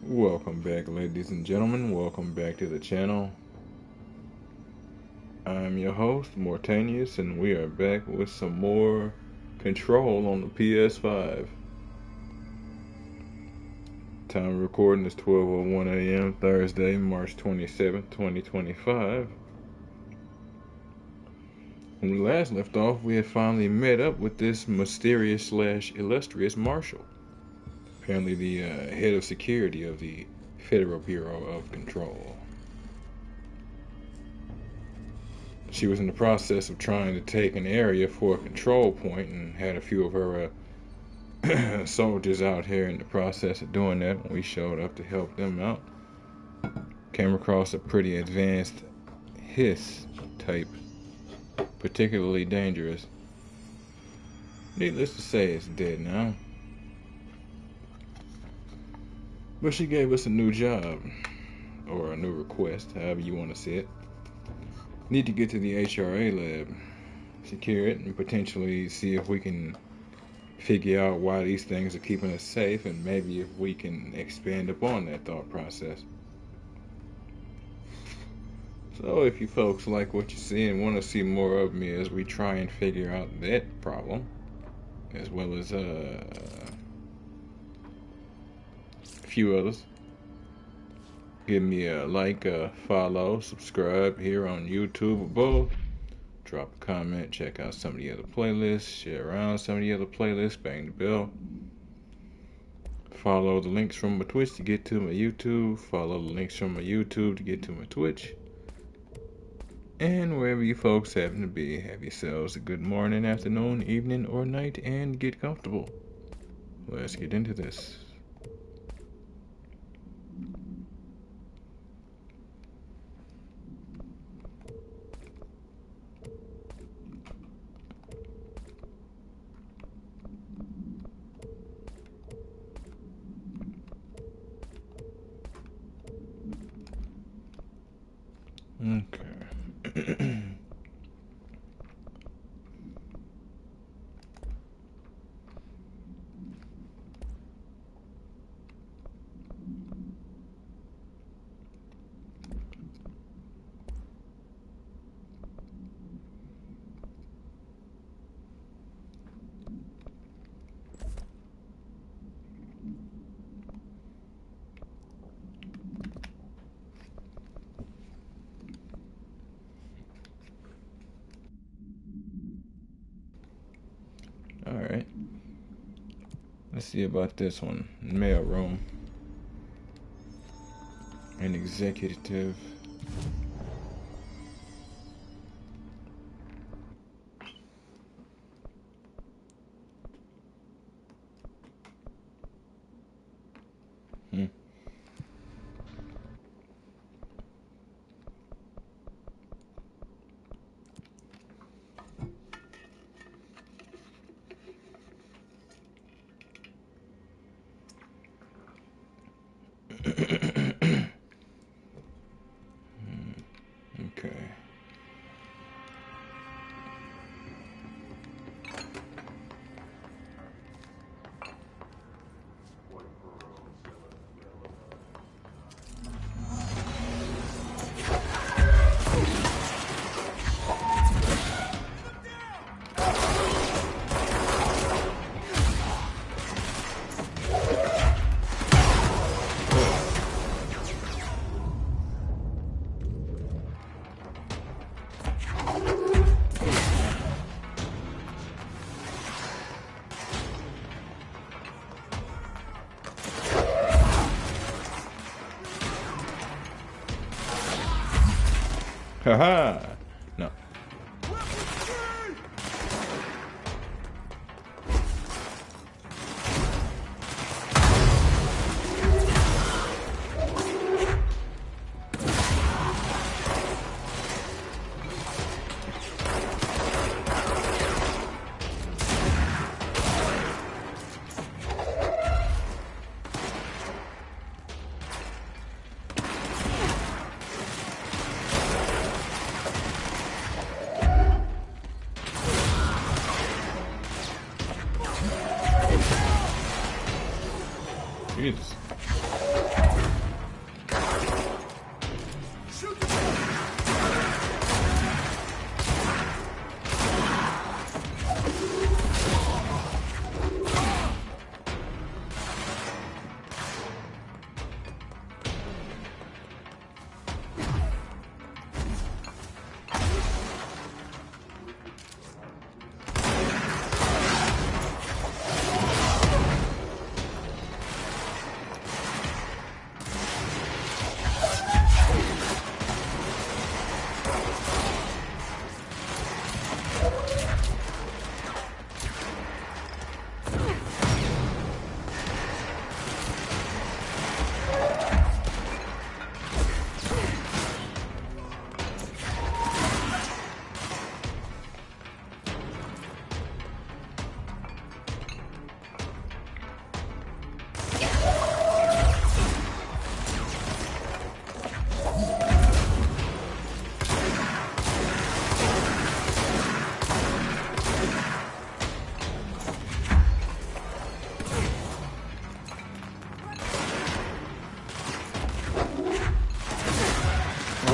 Welcome back, ladies and gentlemen. Welcome back to the channel. I'm your host, Mortanius, and we are back with some more Control on the PS5. Time of recording is 12:01 a.m. Thursday, March 27th, 2025. When we last left off, we had finally met up with this mysterious/illustrious Marshal. Apparently the head of security of the Federal Bureau of Control. She was in the process of trying to take an area for a control point and had a few of her soldiers out here in the process of doing that. When we showed up to help them out, came across a pretty advanced hiss type, particularly dangerous. Needless to say, it's dead now. But she gave us a new job, or a new request, however you want to see it. Need to get to the HRA lab, secure it, and potentially see if we can figure out why these things are keeping us safe, and maybe if we can expand upon that thought process. So if you folks like what you see and want to see more of me as we try and figure out that problem, as well as a few others, give me a like, follow, subscribe here on YouTube or both. Drop a comment, check out some of the other playlists, share around some of the other playlists, bang the bell. Follow the links from my Twitch to get to my YouTube. Follow the links from my YouTube to get to my Twitch. And wherever you folks happen to be, have yourselves a good morning, afternoon, evening, or night, and get comfortable. Let's get into this. Okay. Alright. Let's see about this one. Mail room. An executive. Okay. Haha! No. Jesus.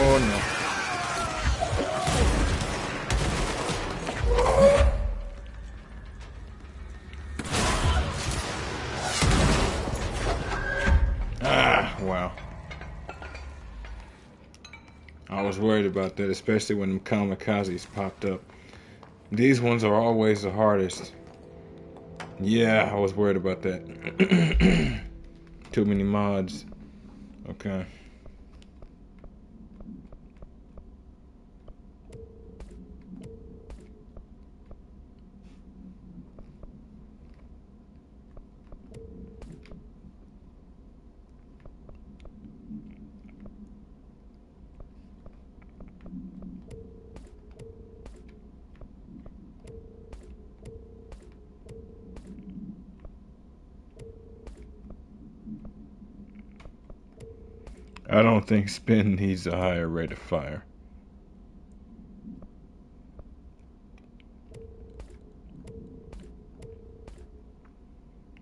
Oh no. Ah, wow. I was worried about that, especially when them kamikazes popped up. These ones are always the hardest. Yeah, I was worried about that. Too many mods. Okay. I don't think Spin needs a higher rate of fire.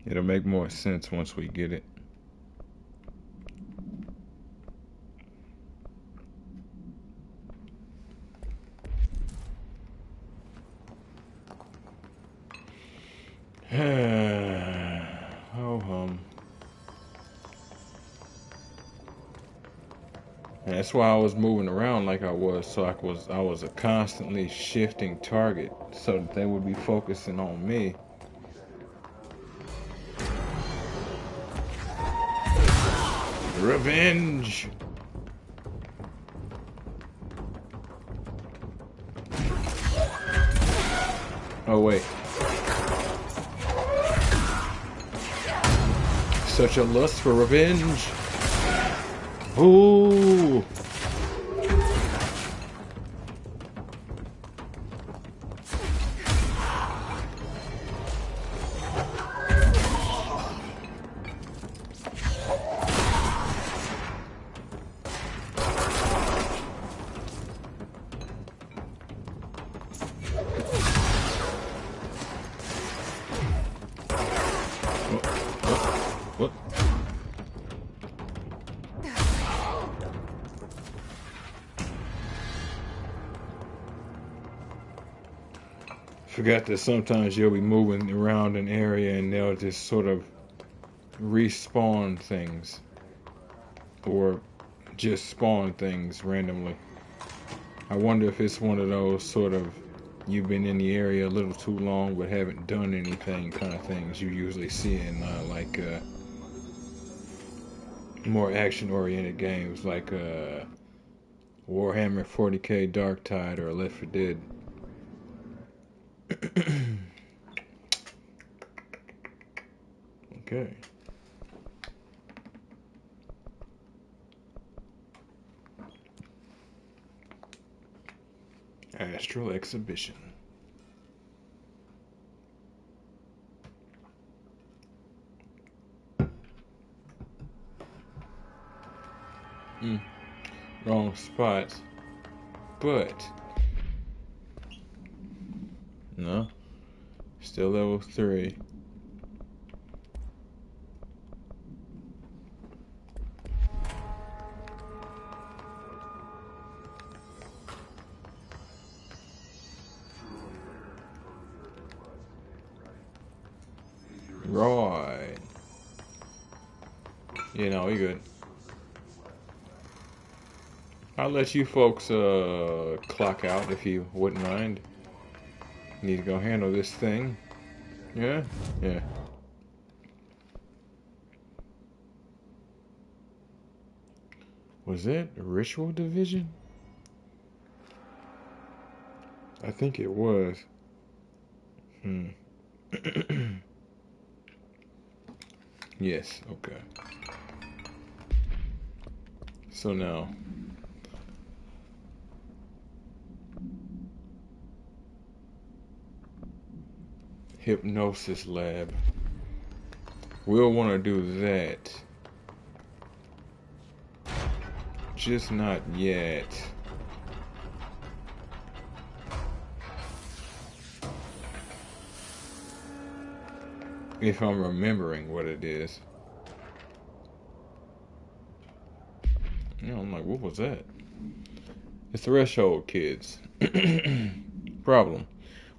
It'll make more sense once we get it. Oh, And that's why I was moving around like I was, so I was a constantly shifting target, so that they would be focusing on me. Revenge. Oh wait. Such a lust for revenge. Ooh. What? Forgot that sometimes you'll be moving around an area and they'll just sort of respawn things or just spawn things randomly. I wonder if it's one of those sort of you've been in the area a little too long but haven't done anything kind of things you usually see in more action oriented games like Warhammer 40k Darktide or Left 4 Dead. Okay. Astral Exhibition. Wrong spot. But no. Still level 3. Right. You know, you good. I'll let you folks clock out if you wouldn't mind. Need to go handle this thing. Yeah? Yeah. Was it Ritual Division? I think it was. Hmm. Yes, okay. So now, Hypnosis Lab. We'll want to do that. Just not yet. If I'm remembering what it is. You know, I'm like, what was that? The Threshold Kids. Problem.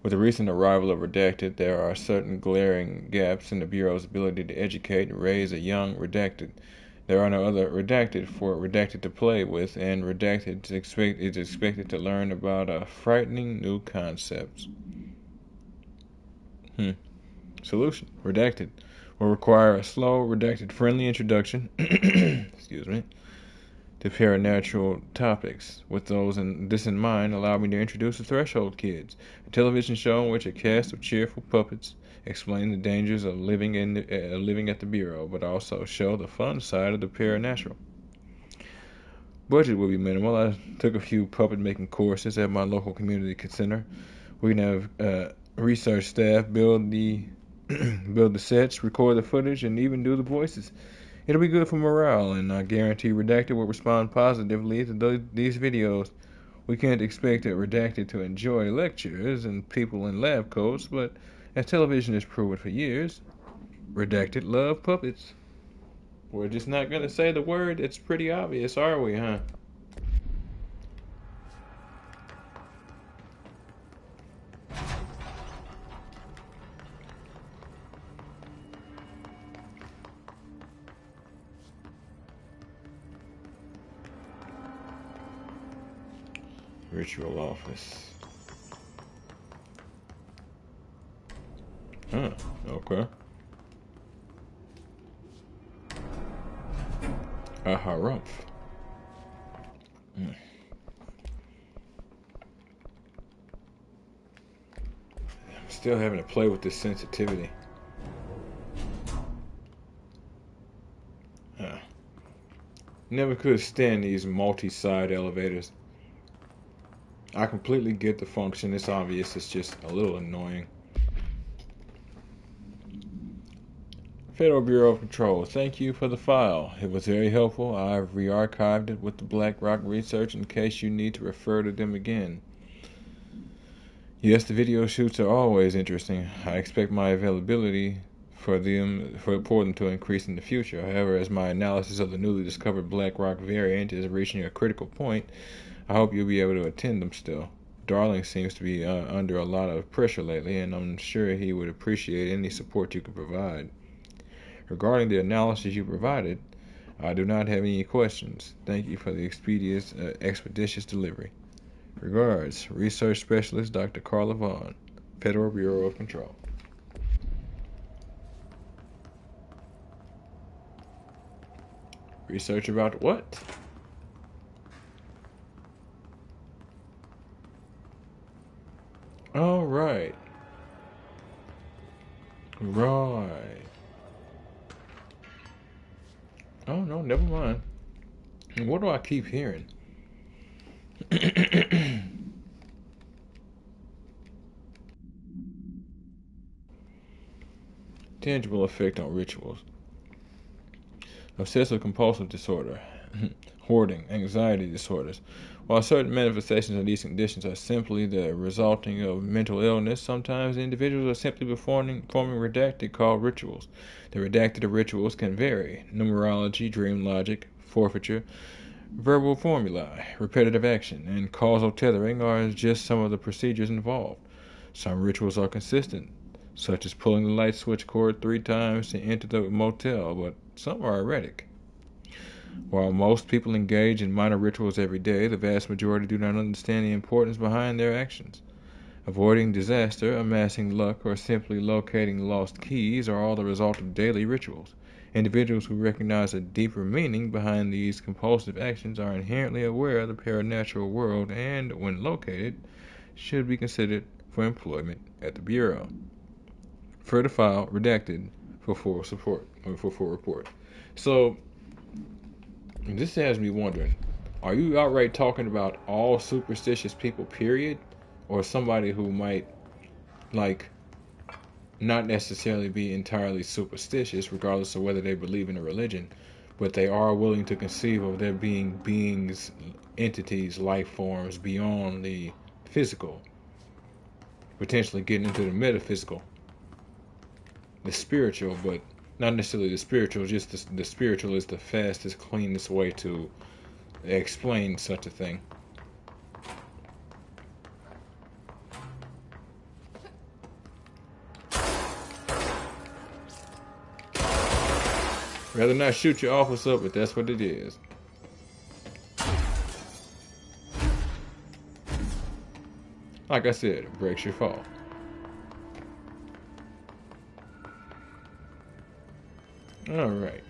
With the recent arrival of Redacted, there are certain glaring gaps in the Bureau's ability to educate and raise a young Redacted. There are no other Redacted for Redacted to play with, and Redacted is expected to learn about a frightening new concept. Solution. Redacted will require a slow, Redacted-friendly introduction excuse me, to paranatural topics. With this in mind, allow me to introduce the Threshold Kids, a television show in which a cast of cheerful puppets explain the dangers of living at the Bureau, but also show the fun side of the paranatural. Budget will be minimal. I took a few puppet making courses at my local community center. We can have research staff build the build the sets, record the footage, and even do the voices. It'll be good for morale, and I guarantee Redacted will respond positively to these videos. We can't expect Redacted to enjoy lectures and people in lab coats, but as television has proven for years, Redacted love puppets. We're just not going to say the word. It's pretty obvious, are we, huh? Ritual office. Huh, okay. A harumph. I'm still having to play with this sensitivity. Never could stand these multi-side elevators. I completely get the function. It's obvious. It's just a little annoying. Federal Bureau of Control, thank you for the file. It was very helpful. I've re-archived it with the BlackRock research in case you need to refer to them again. Yes, the video shoots are always interesting. I expect my availability for them to increase in the future. However, as my analysis of the newly discovered BlackRock variant is reaching a critical point, I hope you'll be able to attend them still. Darling seems to be under a lot of pressure lately, and I'm sure he would appreciate any support you could provide. Regarding the analysis you provided, I do not have any questions. Thank you for the expeditious delivery. Regards, Research Specialist Dr. Carla Vaughn, Federal Bureau of Control. Research about what? All right. Right. Oh, no, never mind. What do I keep hearing? Tangible effect on rituals. Obsessive compulsive disorder. Hoarding, anxiety disorders. While certain manifestations of these conditions are simply the resulting of mental illness, sometimes individuals are simply forming redacted called rituals. The redacted of rituals can vary. Numerology, dream logic, forfeiture, verbal formulae, repetitive action, and causal tethering are just some of the procedures involved. Some rituals are consistent. such as pulling the light switch cord 3 times to enter the motel, but some are erratic. While most people engage in minor rituals every day, the vast majority do not understand the importance behind their actions. Avoiding disaster, amassing luck, or simply locating lost keys are all the result of daily rituals. Individuals who recognize a deeper meaning behind these compulsive actions are inherently aware of the paranatural world and, when located, should be considered for employment at the Bureau. Further file redacted for full support or for full report. So this has me wondering, are you outright talking about all superstitious people, period? Or somebody who might, like, not necessarily be entirely superstitious, regardless of whether they believe in a religion, but they are willing to conceive of there being beings, entities, life forms beyond the physical, potentially getting into the metaphysical, the spiritual, but not necessarily the spiritual, just the spiritual is the fastest, cleanest way to explain such a thing. Rather not shoot your office up, but that's what it is. Like I said, it breaks your fall. Alright.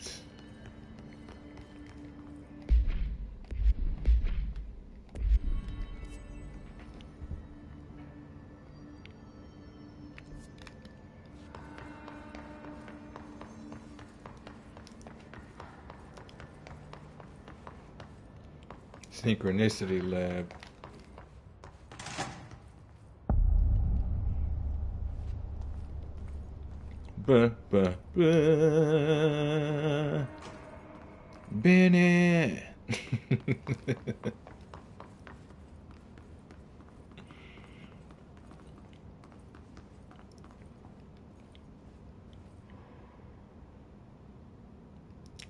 Synchronicity Lab. Bennett.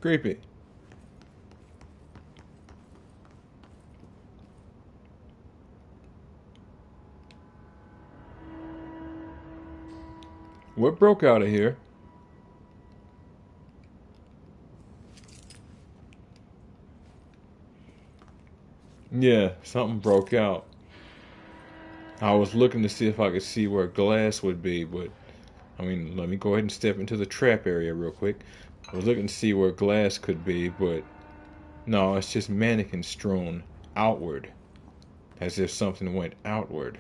Creepy. What broke out of here? Yeah, something broke out. I was looking to see if I could see where glass would be, but I mean, let me go ahead and step into the trap area real quick. I was looking to see where glass could be, but no, it's just mannequin strewn outward, as if something went outward.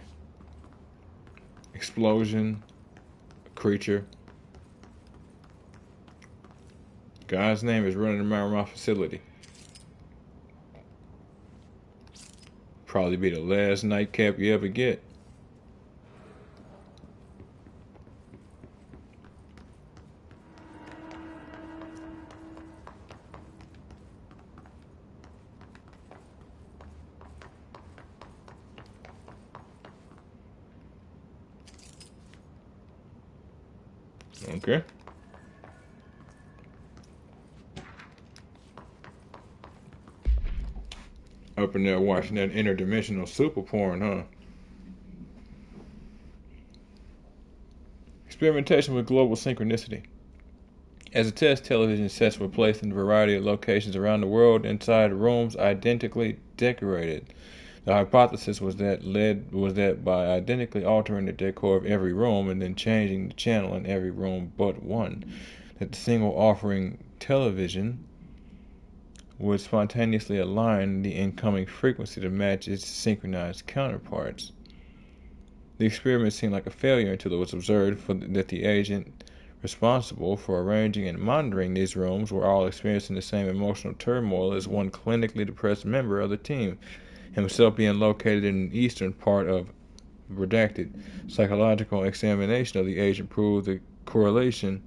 Explosion, creature. Guy's name is running around my facility. Probably be the last nightcap you ever get. Okay. Up in there watching that interdimensional super porn, huh? Experimentation with global synchronicity. As a test, television sets were placed in a variety of locations around the world inside rooms identically decorated. The hypothesis was that by identically altering the decor of every room and then changing the channel in every room but one, that the single offering television would spontaneously align the incoming frequency to match its synchronized counterparts. The experiment seemed like a failure until it was observed that the agent responsible for arranging and monitoring these rooms were all experiencing the same emotional turmoil as one clinically depressed member of the team, himself being located in the eastern part of redacted. Psychological examination of the agent proved the correlation.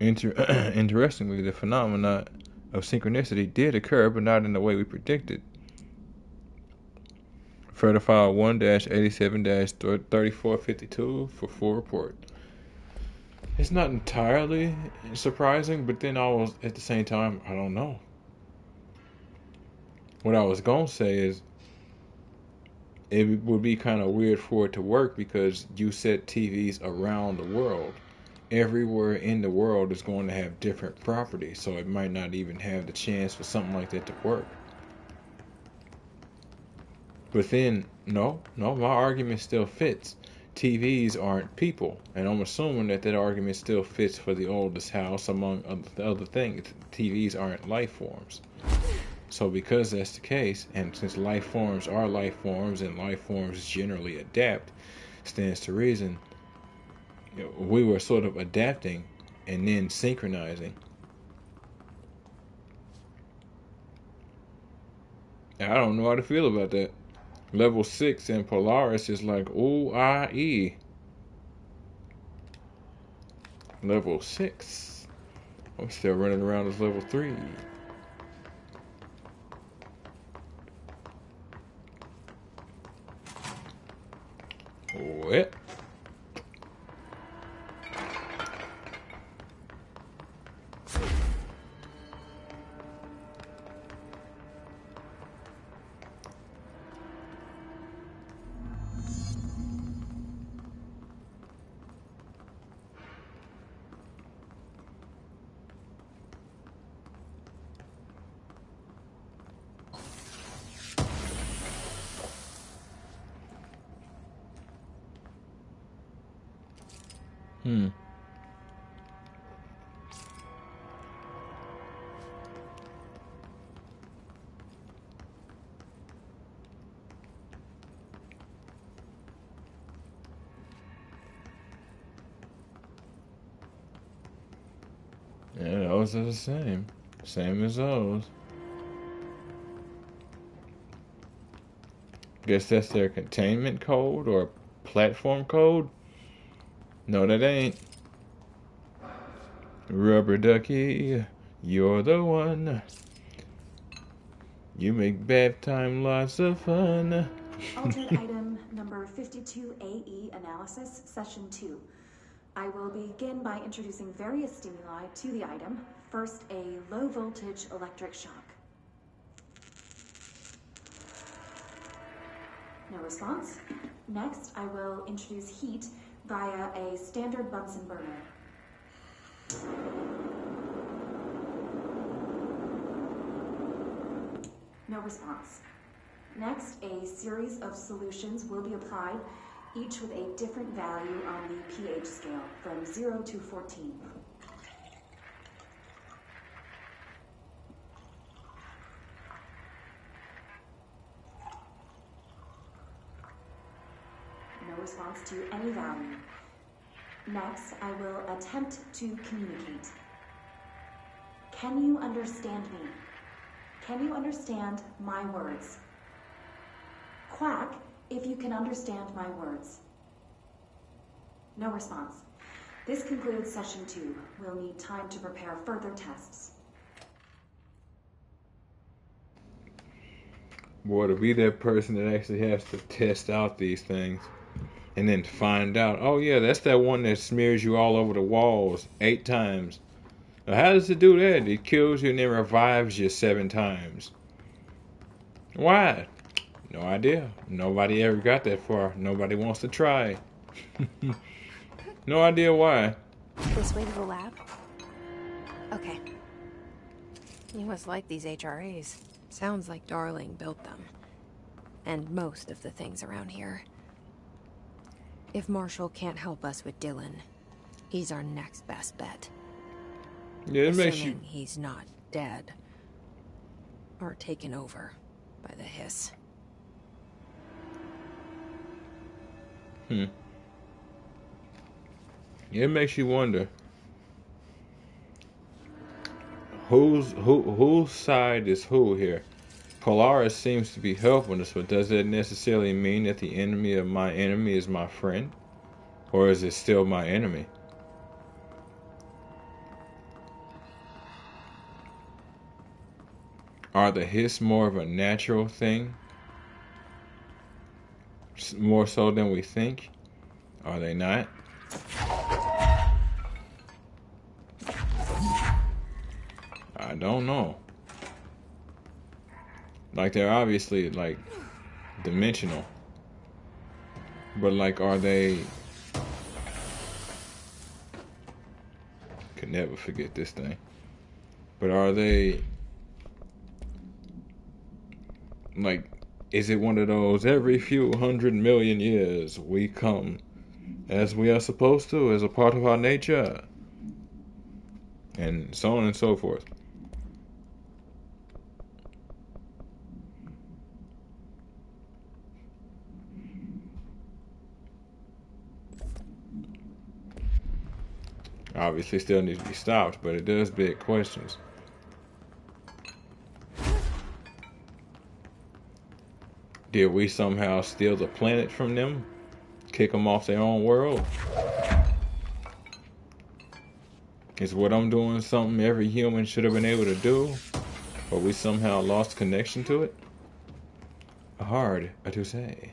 Interestingly, the phenomena of synchronicity did occur, but not in the way we predicted. Further file 1-87-3452 for full report. It's not entirely surprising, but then at the same time, I don't know. What I was going to say is, it would be kind of weird for it to work because you set TVs around the world. Everywhere in the world is going to have different properties, so it might not even have the chance for something like that to work. But then, no, my argument still fits. TVs aren't people, and I'm assuming that that argument still fits for the oldest house among other things. TVs aren't life forms. So because that's the case, and since life forms are life forms and life forms generally adapt, stands to reason we were sort of adapting and then synchronizing. I don't know how to feel about that. Level 6 in Polaris is like, ooh, ah, e. Level 6. I'm still running around as level 3. What? Hmm. Yeah, those are the same. Same as those. Guess that's their containment code or platform code? No, that ain't. Rubber ducky, you're the one. You make bath time lots of fun. Altered item number 52AE analysis, session 2. I will begin by introducing various stimuli to the item. First, a low voltage electric shock. No response. Next, I will introduce heat via a standard Bunsen burner. No response. Next, a series of solutions will be applied, each with a different value on the pH scale, from 0 to 14. No response to any value. Next, I will attempt to communicate. Can you understand me? Can you understand my words? Quack if you can understand my words. No response. This concludes session 2. We'll need time to prepare further tests. Boy, to be that person that actually has to test out these things and then find out, oh yeah, that's that one that smears you all over the walls 8 times. Now, how does it do that? It kills you and then revives you 7 times. Why? No idea. Nobody ever got that far. Nobody wants to try. No idea why. This way to the lab? Okay. You must like these HRAs. Sounds like Darling built them. And most of the things around here. If Marshall can't help us with Dylan, he's our next best bet. Yeah, it makes you... Assuming he's not dead. Or taken over by the hiss. It makes you wonder whose side is who here. Polaris seems to be helping us, but does that necessarily mean that the enemy of my enemy is my friend? Or is it still my enemy? Are the hiss more of a natural thing? More so than we think? Are they not? I don't know. Like, they're obviously, like, dimensional. But like, are they? Could never forget this thing. But are they like? Is it one of those every few 100 million years we come as we are supposed to, as a part of our nature, and so on and so forth? Obviously, still needs to be stopped, but it does beg questions. Did we somehow steal the planet from them? Kick them off their own world? Is what I'm doing something every human should have been able to do? But we somehow lost connection to it? Hard to say.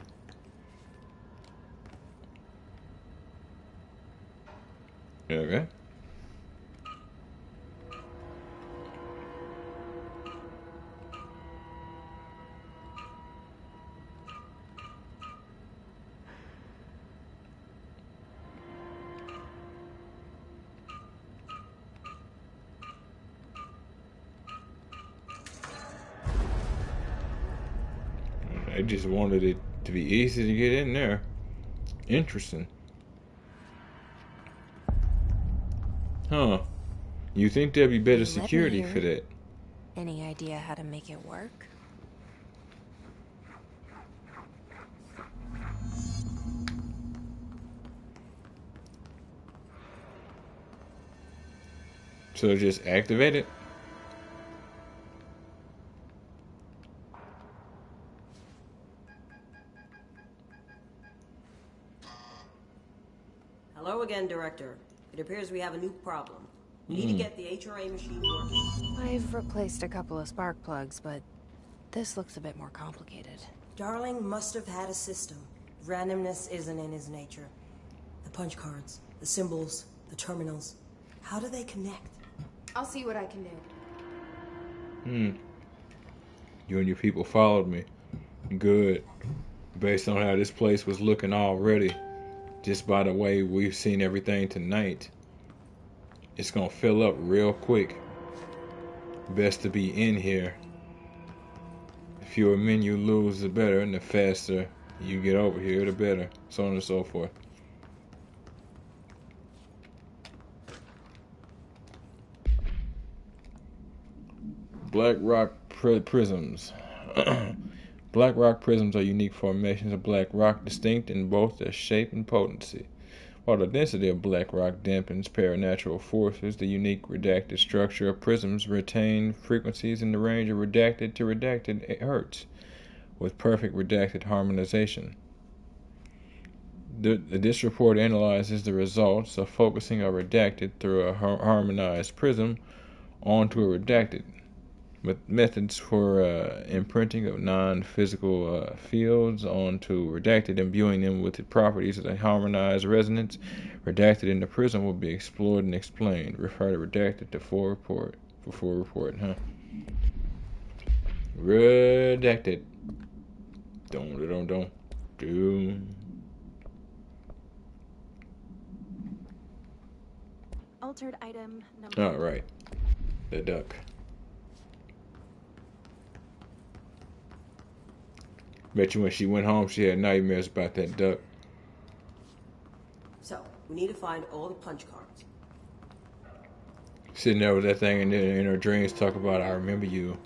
Okay. I just wanted it to be easy to get in there. Interesting. Huh. You think there'd be better security for that? Any idea how to make it work? So just activate it? Hello again, Director. It appears we have a new problem. We need to get the HRA machine working. I've replaced a couple of spark plugs, but this looks a bit more complicated. Darling must have had a system. Randomness isn't in his nature. The punch cards, the symbols, the terminals. How do they connect? I'll see what I can do. You and your people followed me. Good. Based on how this place was looking already, just by the way we've seen everything tonight, it's gonna fill up real quick. Best to be in here. The fewer men you lose, the better, and the faster you get over here, the better. So on and so forth. Black rock prisms. Black rock prisms are unique formations of black rock, distinct in both their shape and potency. While the density of black rock dampens paranatural forces, the unique redacted structure of prisms retain frequencies in the range of redacted to redacted hertz, with perfect redacted harmonization. This report analyzes the results of focusing a redacted through a harmonized prism onto a redacted. Methods for imprinting of non-physical fields onto redacted, imbuing them with the properties of the harmonized resonance. Redacted in the prism will be explored and explained. Refer to redacted to full report. For full report, huh? Redacted. Don't. Altered item number. All right. The duck. Bet you when she went home, she had nightmares about that duck. So, we need to find all the punch cards. Sitting there with that thing in her dreams, talk about, I remember you.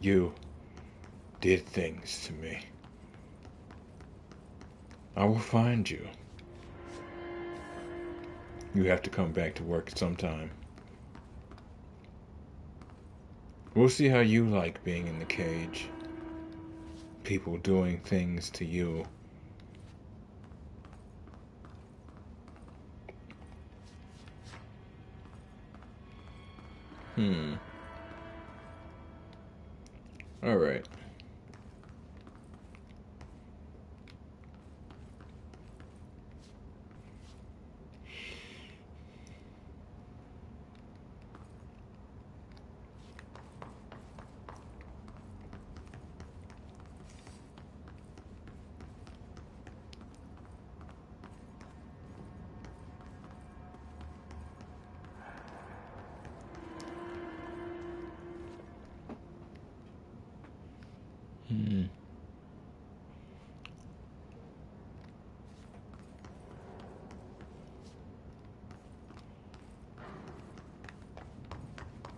You did things to me. I will find you. You have to come back to work sometime. We'll see how you like being in the cage. People doing things to you. All right.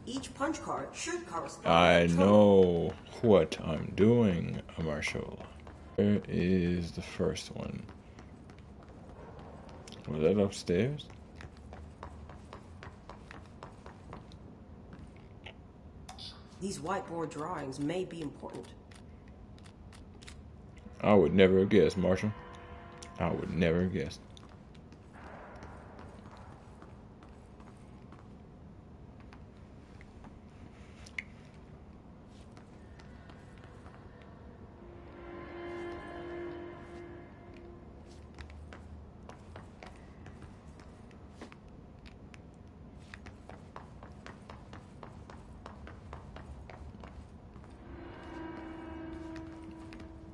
Each punch card should correspond. I know what I'm doing, Marshall. Where is the first one? Was that upstairs? These whiteboard drawings may be important. I would never have guessed, Marshall. I would never have guessed.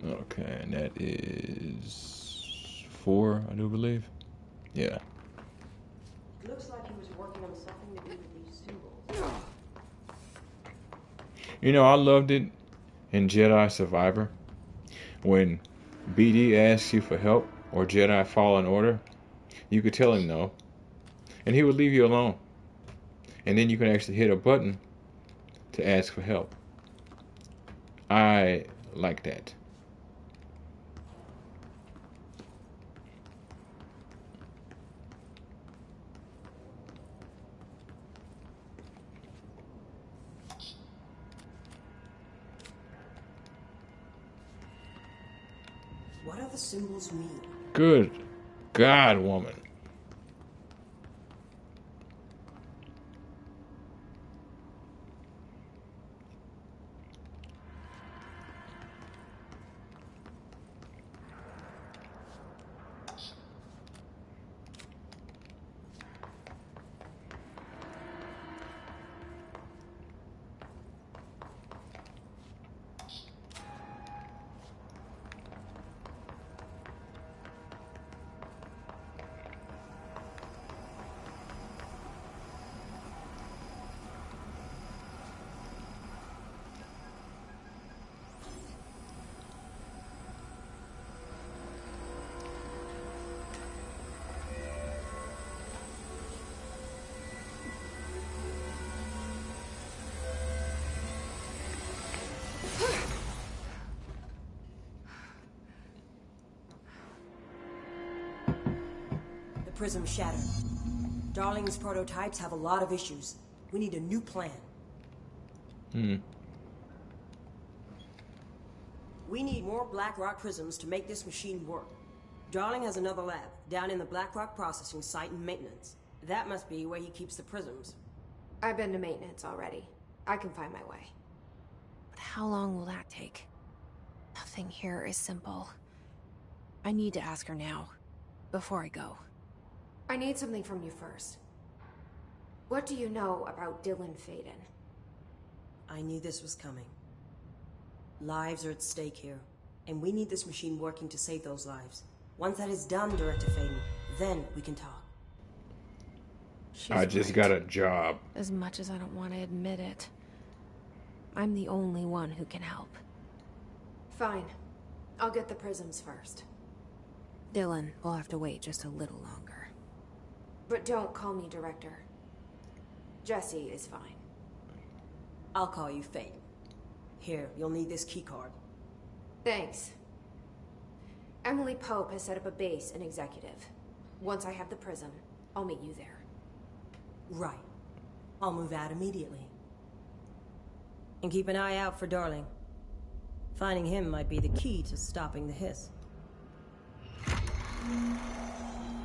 Okay, and that is 4, I do believe. Yeah. It looks like he was working on something to do with these symbols. You know, I loved it in Jedi Survivor when BD asks you for help or Jedi Fallen Order. You could tell him no, and he would leave you alone. And then you can actually hit a button to ask for help. I like that. What do the symbols mean? Good God, woman. The prism shattered. Darling's prototypes have a lot of issues. We need a new plan. We need more Blackrock prisms to make this machine work. Darling has another lab, down in the Blackrock processing site in maintenance. That must be where he keeps the prisms. I've been to maintenance already. I can find my way. But how long will that take? Nothing here is simple. I need to ask her now, before I go. I need something from you first. What do you know about Dylan Faden? I knew this was coming. Lives are at stake here, and we need this machine working to save those lives. Once that is done, Director Faden, then we can talk. I just got a job. As much as I don't want to admit it. I'm the only one who can help. Fine. I'll get the prisms first. Dylan will have to wait just a little longer. But don't call me Director. Jesse is fine. I'll call you Faden. Here, you'll need this keycard. Thanks. Emily Pope has set up a base in Executive. Once I have the prism, I'll meet you there. Right. I'll move out immediately. And keep an eye out for Darling. Finding him might be the key to stopping the hiss.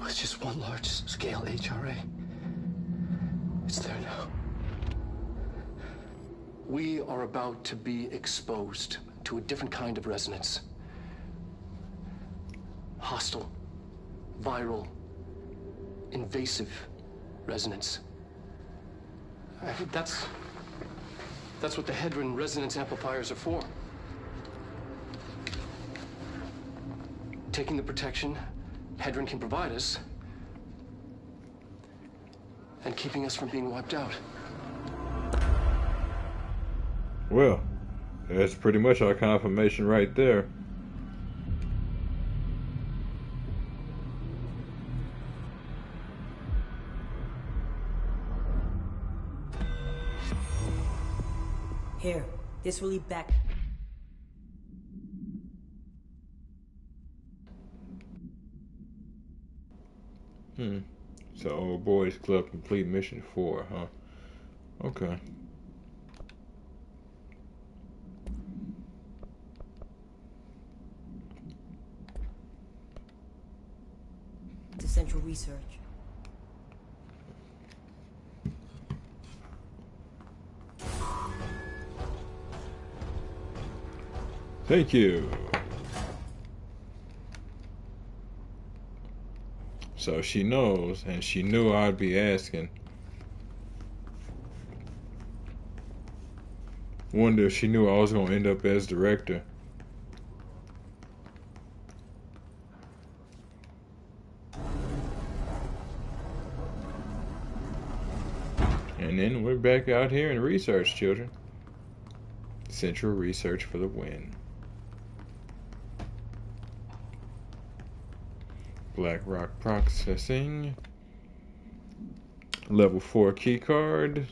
It's just one large-scale HRA. It's there now. We are about to be exposed to a different kind of resonance. Hostile, viral, invasive resonance. That's what the Hedron resonance amplifiers are for. Taking the protection Hedron can provide us, and keeping us from being wiped out. Well, That's pretty much our confirmation right there. Here, this will lead back. So, Old Boys Club complete mission 4, huh? Okay. To Central Research. Thank you. So she knows, and she knew I'd be asking. Wonder if she knew I was gonna end up as director. And then we're back out here in research, children. Central Research for the win. Blackrock processing. Level 4 keycard.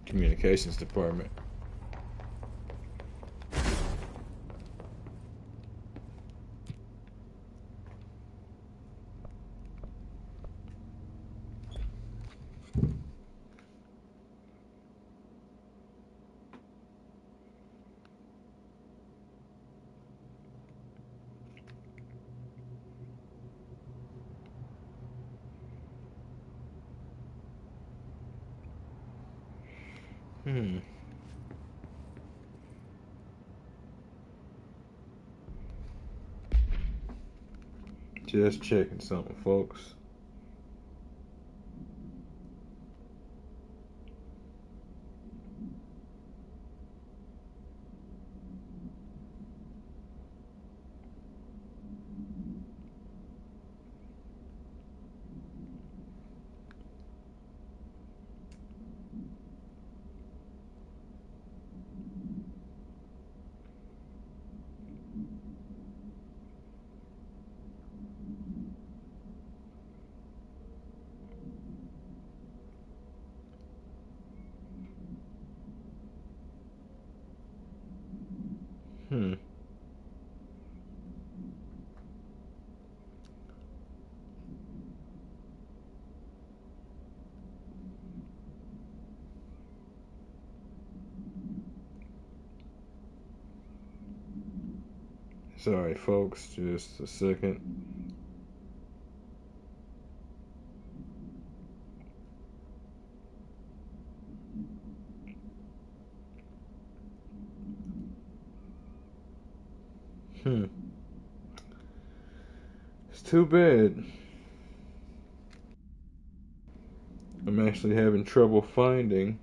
Communications department. Just checking something, folks. Sorry, folks, just a second. It's too bad. I'm actually having trouble finding.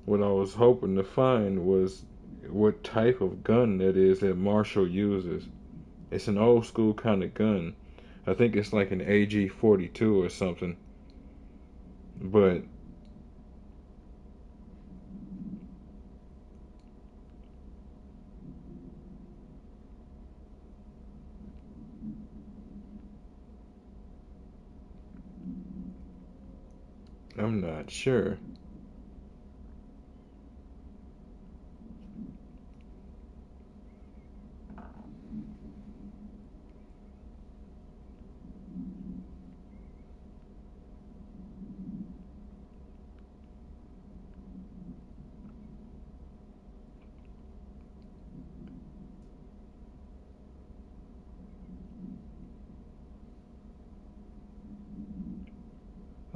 What I was hoping to find was what type of gun that is that Marshall uses. It's an old school kind of gun. I think it's like an AG-42 or something. But I'm not sure.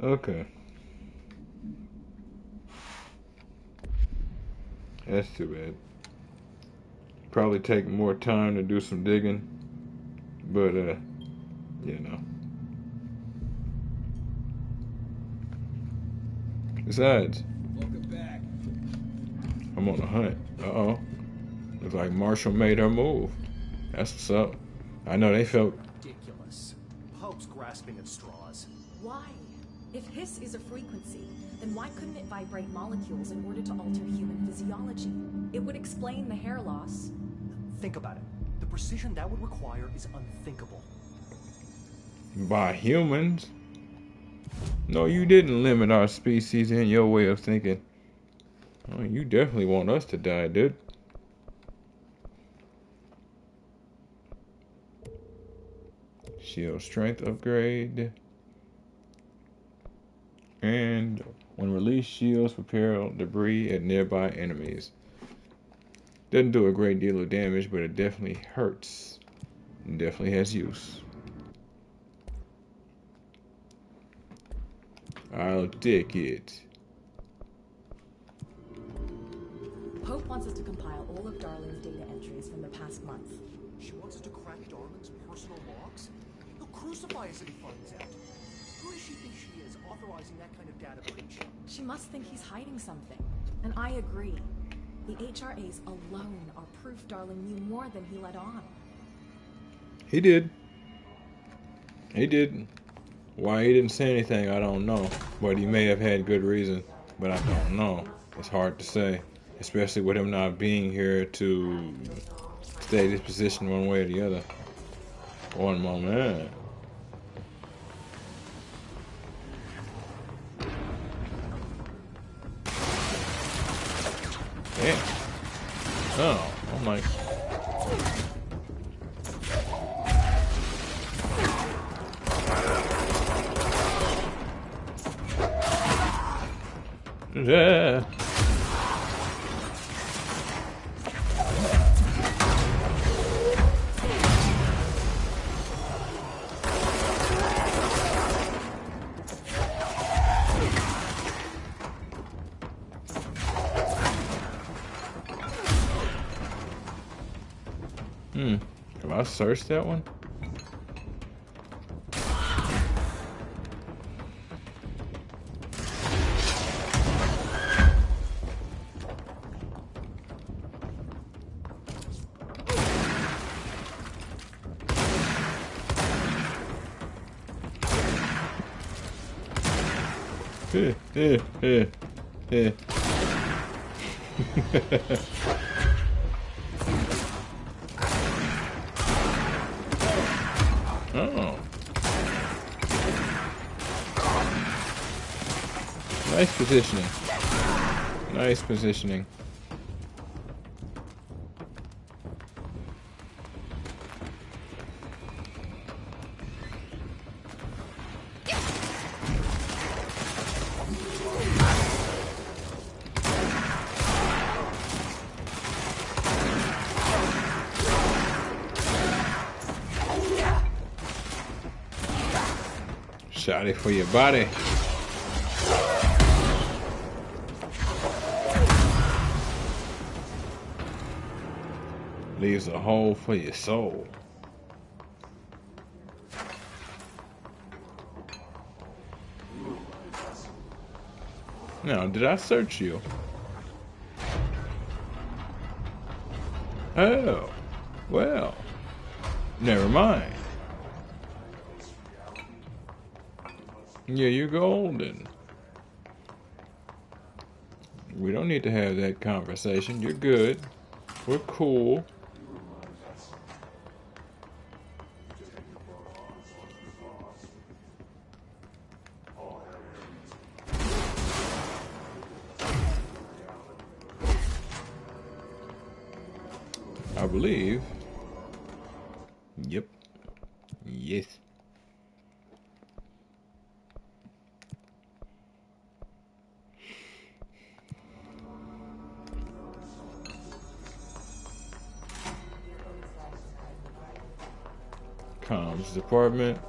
Okay. That's too bad. Probably take more time to do some digging. But, you know. Besides, I'm on a hunt. Uh-oh. Looks like Marshall made her move. That's what's up. I know they felt Ridiculous. Pope's grasping at straws. Why? If hiss is a frequency, then why couldn't it vibrate molecules in order to alter human physiology? It would explain the hair loss. Think about it. The precision that would require is unthinkable. By humans? No, you didn't limit our species in your way of thinking. Oh, you definitely want us to die, dude. Shield strength upgrade. And when released, shields repel debris at nearby enemies. Doesn't do a great deal of damage, but it definitely hurts. It definitely has use. I'll take it. Hope wants us to compile all of Darling's data entries from the past month. She wants us to crack Darling's personal logs? He'll crucify us if he finds out. Who does she think she is, authorizing that kind of data breach? She must think he's hiding something. And I agree. The HRAs alone are proof Darling knew more than he let on. He did. He did. Why he didn't say anything, I don't know. But he may have had good reason. But I don't know. It's hard to say. Especially with him not being here to stay his position one way or the other. One moment. Yeah. Oh, I'm like... Yeah. Have I searched that one? Oh. Nice positioning. Nice positioning. Shot it for your body. Leaves a hole for your soul. Now, did I search you? Oh, well, never mind. Yeah, you're golden. We don't need to have that conversation. You're good. We're cool. I believe. Yep. Yes. Comms department.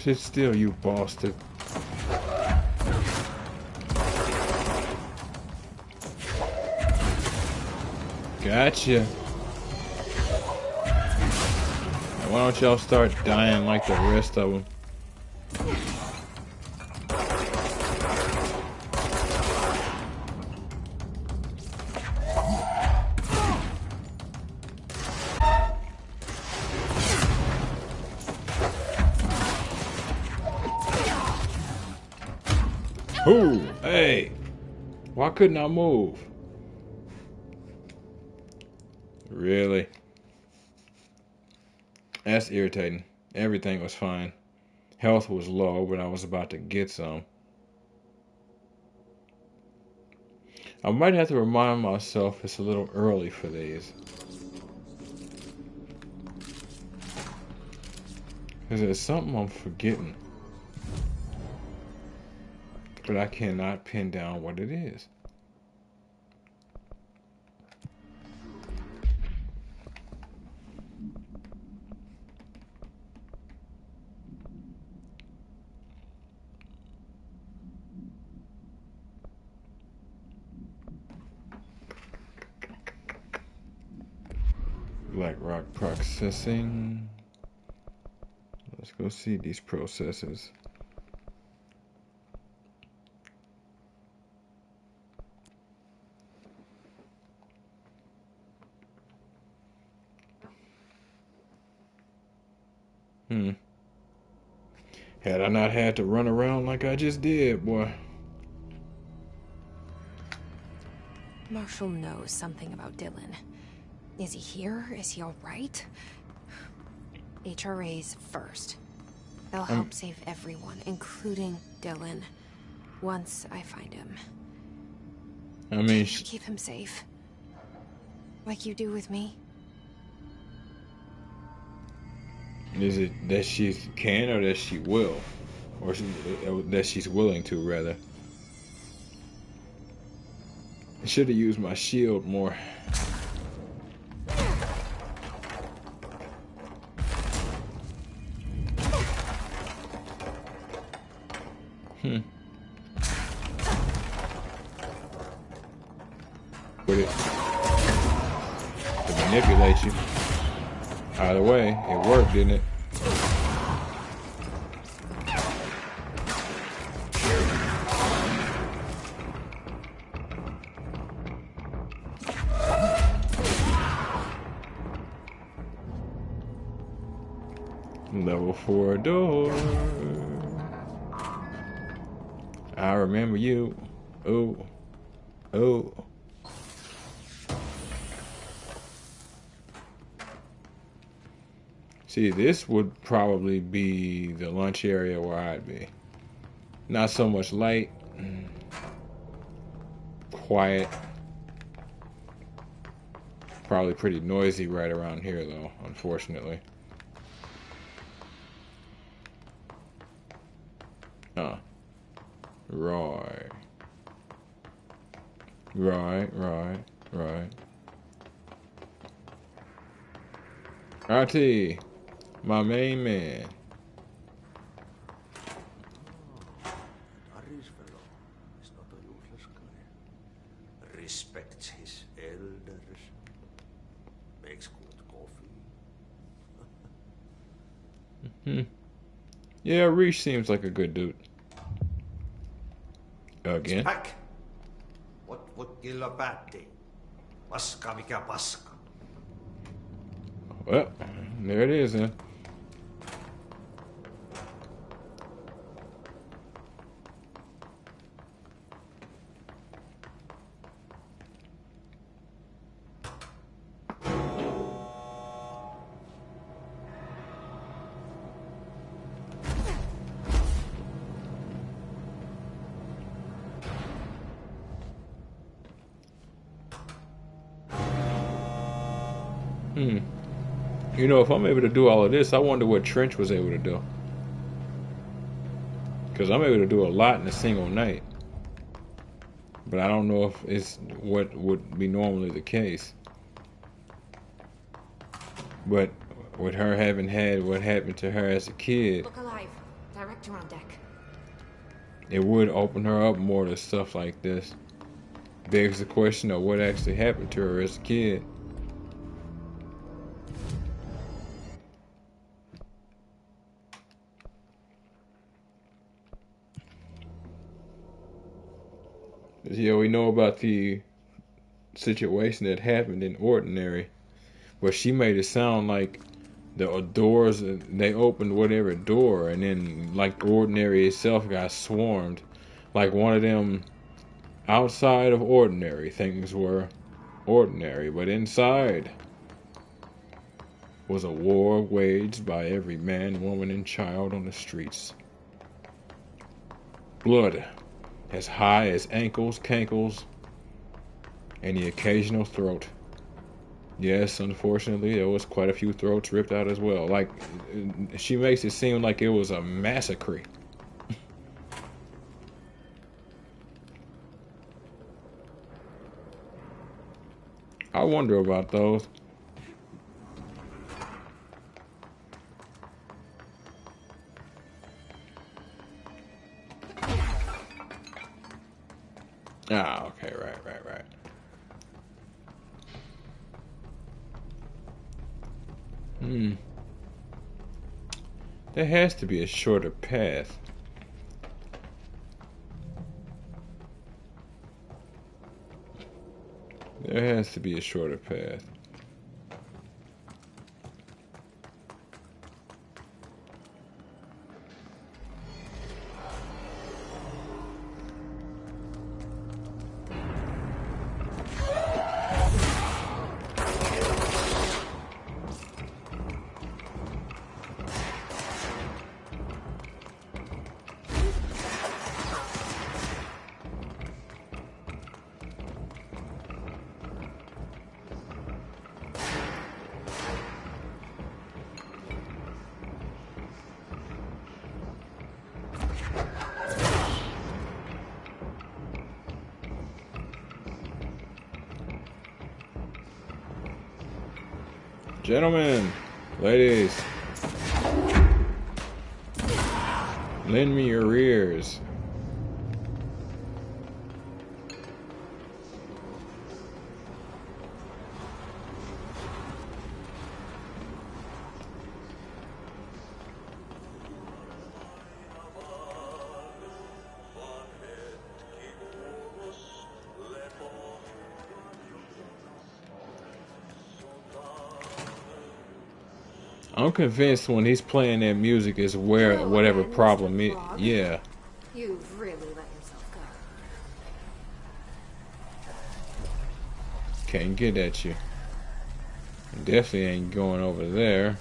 Sit still, you bastard. Gotcha. Now why don't y'all start dying like the rest of them? Ooh, hey, why couldn't I move? Really? That's irritating. Everything was fine. Health was low, but I was about to get some. I might have to remind myself it's a little early for these. Because there's something I'm forgetting. But I cannot pin down what it is. Black rock processing. Let's go see these processes. Had I not had to run around like I just did, boy. Marshall knows something about Dylan. Is he here? Is he all right? HRAs first. They'll help save everyone, including Dylan, once I find him. I mean, keep him safe. Like you do with me. is it that she can or that she will? Or that she's willing to, rather? I should have used my shield more. With it to manipulate you. Either way, it worked, didn't it? Level 4 door. I remember you. Oh. Oh. See, this would probably be the lunch area where I'd be. Not so much light. Quiet. Probably pretty noisy right around here, though, unfortunately. Right. RT, my main man. Harry's fellow is not a useless guy. Respects his elders. Makes good coffee. Yeah, Reese seems like a good dude. Again. Back. What killa päätti? Paska mikä paska. Well, there it is then. You know, if I'm able to do all of this, I wonder what Trench was able to do. Because I'm able to do a lot in a single night. But I don't know if it's what would be normally the case. But with her having had what happened to her as a kid. Look alive. Back to on deck. It would open her up more to stuff like this. Begs the question of what actually happened to her as a kid. Yeah, we know about the situation that happened in Ordinary, where she made it sound like the doors, they opened whatever door, and then like Ordinary itself got swarmed. Like one of them outside of Ordinary things were ordinary, but inside was a war waged by every man, woman, and child on the streets. Blood as high as ankles, cankles, and the occasional throat. Yes, unfortunately, there was quite a few throats ripped out as well. Like, she makes it seem like it was a massacre. I wonder about those. Ah, okay, right. There has to be a shorter path. There has to be a shorter path. Gentlemen, ladies, lend me your ears. I'm convinced when he's playing that music is where whatever problem is. Yeah. You've really let yourself go. Can't get at you. Definitely ain't going over there.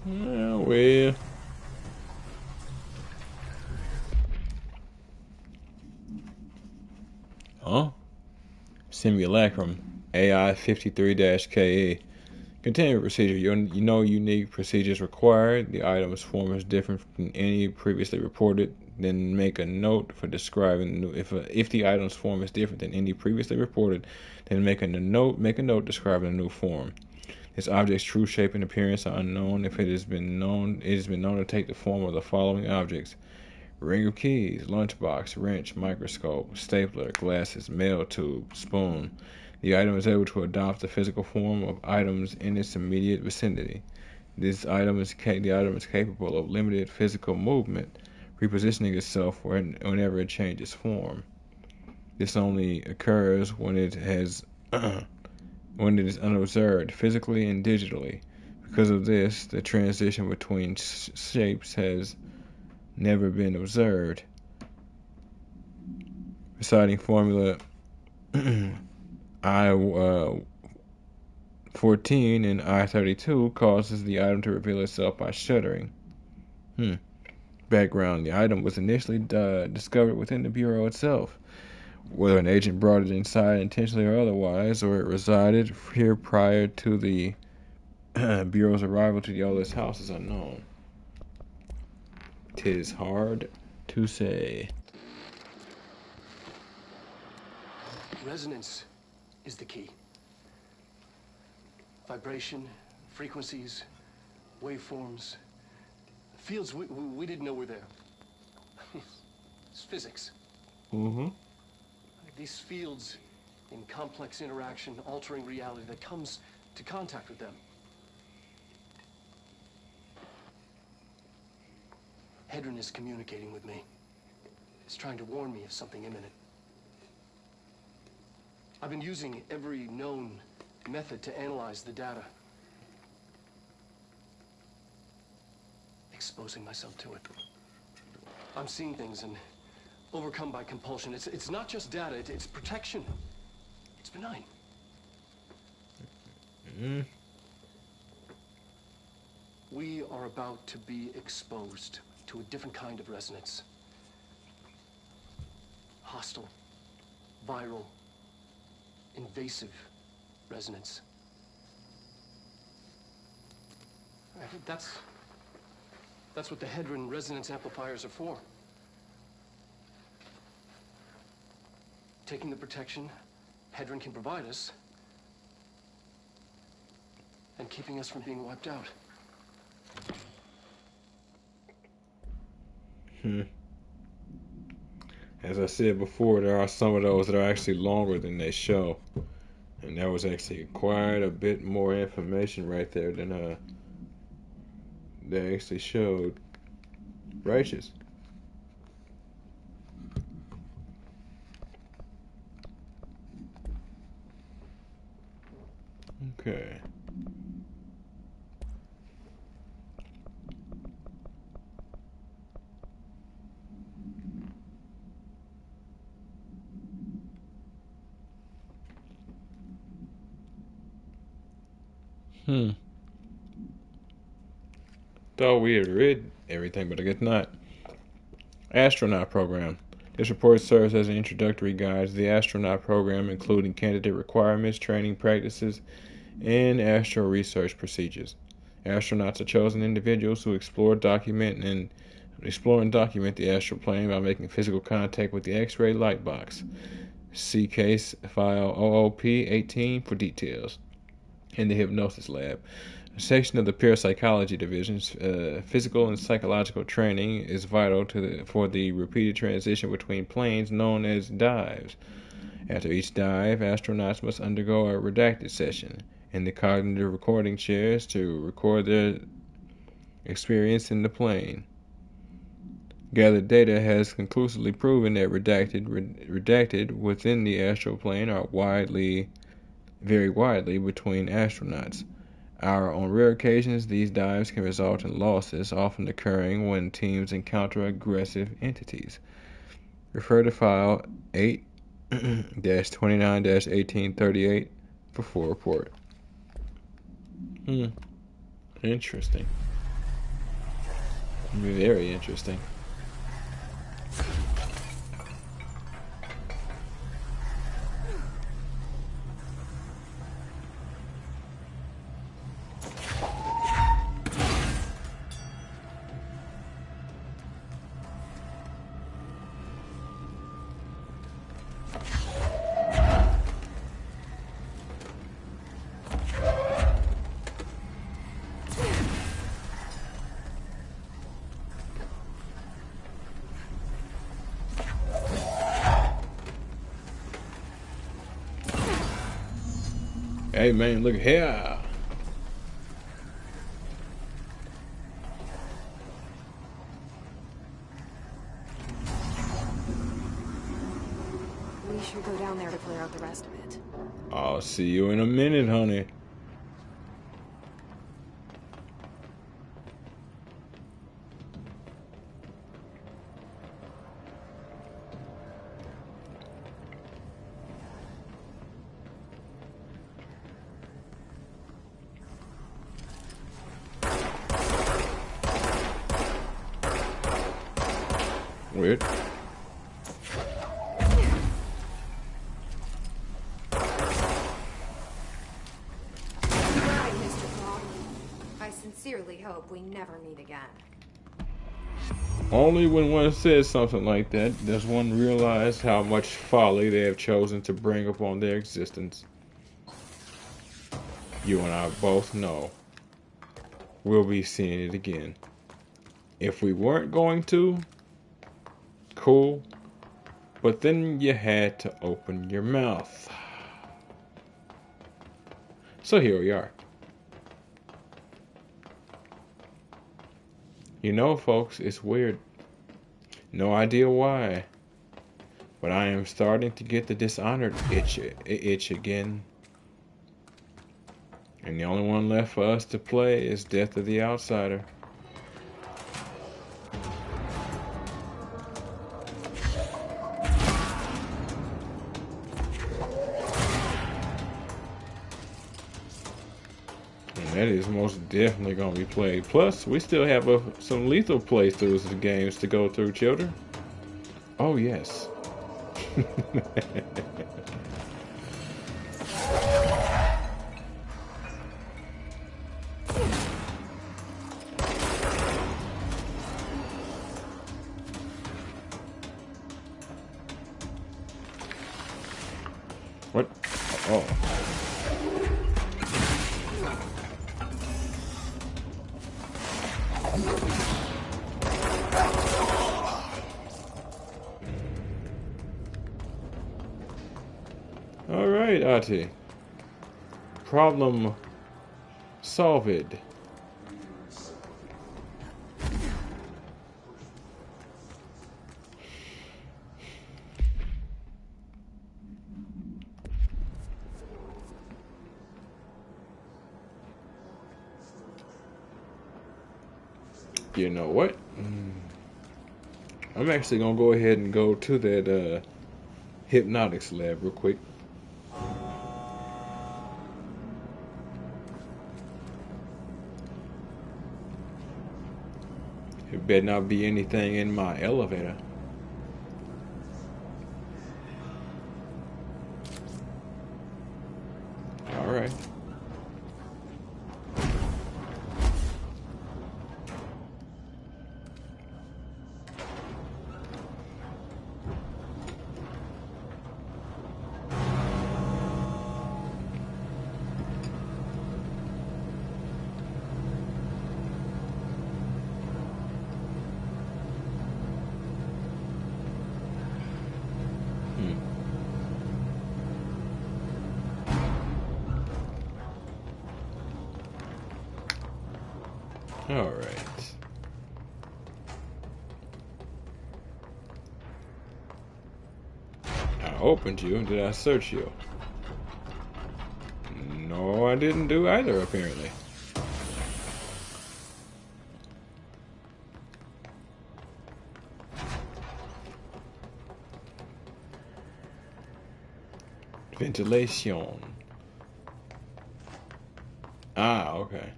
Well. Huh? Simulacrum AI 53-KE. Continuing procedure. You know unique procedures required. The item's form is different from any previously reported. Then make a note for describing the new. If the item's form is different than any previously reported, then make a note describing the new form. This object's true shape and appearance are unknown. If it has been known to take the form of the following objects: ring of keys, lunchbox, wrench, microscope, stapler, glasses, mail tube, spoon. The item is able to adopt the physical form of items in its immediate vicinity. The item is capable of limited physical movement, repositioning itself whenever it changes form. This only occurs when it is unobserved, physically and digitally. Because of this, the transition between shapes has never been observed. Reciting formula I-14 and I-32 causes the item to reveal itself by shuddering. Background: the item was initially discovered within the Bureau itself. Whether an agent brought it inside intentionally or otherwise, or it resided here prior to the Bureau's arrival to the Yolis house is unknown. 'Tis hard to say. Resonance is the key. Vibration, frequencies, waveforms, fields we didn't know were there. It's physics. Mm-hmm. These fields in complex interaction, altering reality that comes to contact with them. Hedron is communicating with me. It's trying to warn me of something imminent. I've been using every known method to analyze the data. Exposing myself to it. I'm seeing things and overcome by compulsion. It's not just data, it's protection. It's benign. Mm. We are about to be exposed to a different kind of resonance. Hostile, viral, invasive resonance. That's what the Hedron resonance amplifiers are for. Taking the protection Hedron can provide us and keeping us from being wiped out. As I said before, there are some of those that are actually longer than they show. And that was actually quite a bit more information right there than they actually showed. Righteous. Okay. Thought we had read everything, but I guess not. Astronaut program. This report serves as an introductory guide to the astronaut program, including candidate requirements, training practices, and astro research procedures. Astronauts are chosen individuals who explore and document the astral plane by making physical contact with the X-ray light box. See case file OOP-18 for details. In the hypnosis lab. A section of the parapsychology division's physical and psychological training is vital for the repeated transition between planes known as dives. After each dive, astronauts must undergo a redacted session in the cognitive recording chairs to record their experience in the plane. Gathered data has conclusively proven that redacted within the astral plane are very widely between astronauts. On rare occasions, these dives can result in losses, often occurring when teams encounter aggressive entities. Refer to file 8-29-1838 for full report. Interesting. Very interesting. Hey man, look here. We should go down there to clear out the rest of it. I'll see you in a minute, honey. Weird. Goodbye, Mr. Claw. I sincerely hope we never meet again. Only when one says something like that does one realize how much folly they have chosen to bring upon their existence. You and I both know we'll be seeing it again. If we weren't going to, cool. But then you had to open your mouth. So here we are. You know, folks, it's weird. No idea why. But I am starting to get the Dishonored itch again. And the only one left for us to play is Death of the Outsider. And that is most definitely going to be played. Plus, we still have some lethal playthroughs of the games to go through, children. Oh, yes. What? Oh. All right, Ahti. Problem solved. You know what? I'm actually gonna go ahead and go to that hypnotics lab real quick. It better not be anything in my elevator. All right. All right. I opened you. Did I search you? No, I didn't do either, apparently. Ventilation. Ah, okay.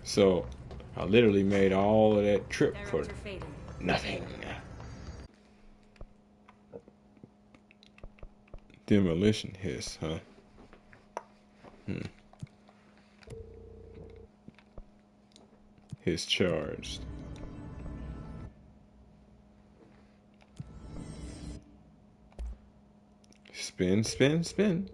So, I literally made all of that trip for nothing. Demolition hiss, huh? Hiss charged. Spin, spin, spin.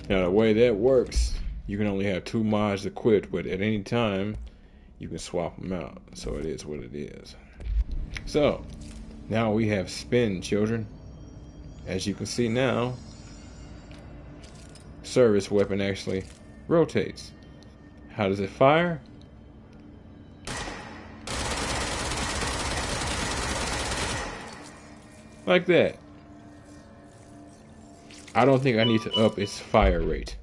Now the way that works, you can only have 2 mods equipped, but at any time, you can swap them out. So it is what it is. So, now we have spin, children. As you can see now, service weapon actually rotates. How does it fire? Like that. I don't think I need to up its fire rate.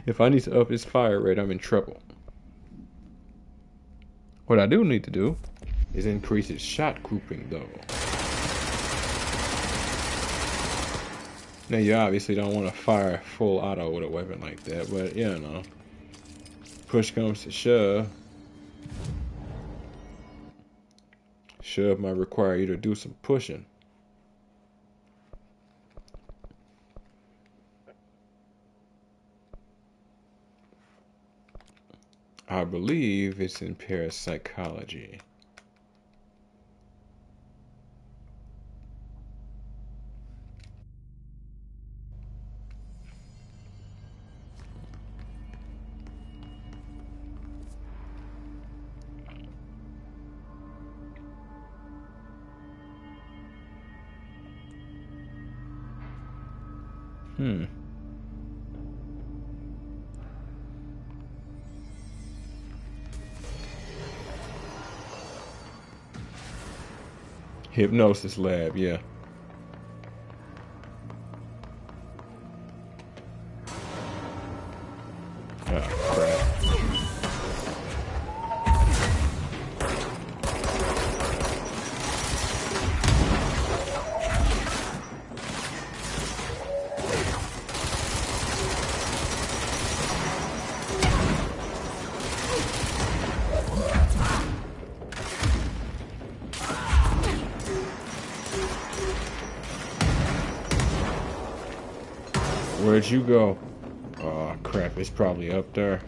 If I need to up its fire rate, I'm in trouble. What I do need to do is increase its shot grouping, though. Now, you obviously don't want to fire full auto with a weapon like that, but, you know, push comes to shove. Shove might require you to do some pushing. I believe it's in parapsychology. Hypnosis lab, yeah. Oh, crap. Where'd you go? Oh crap, it's probably up there.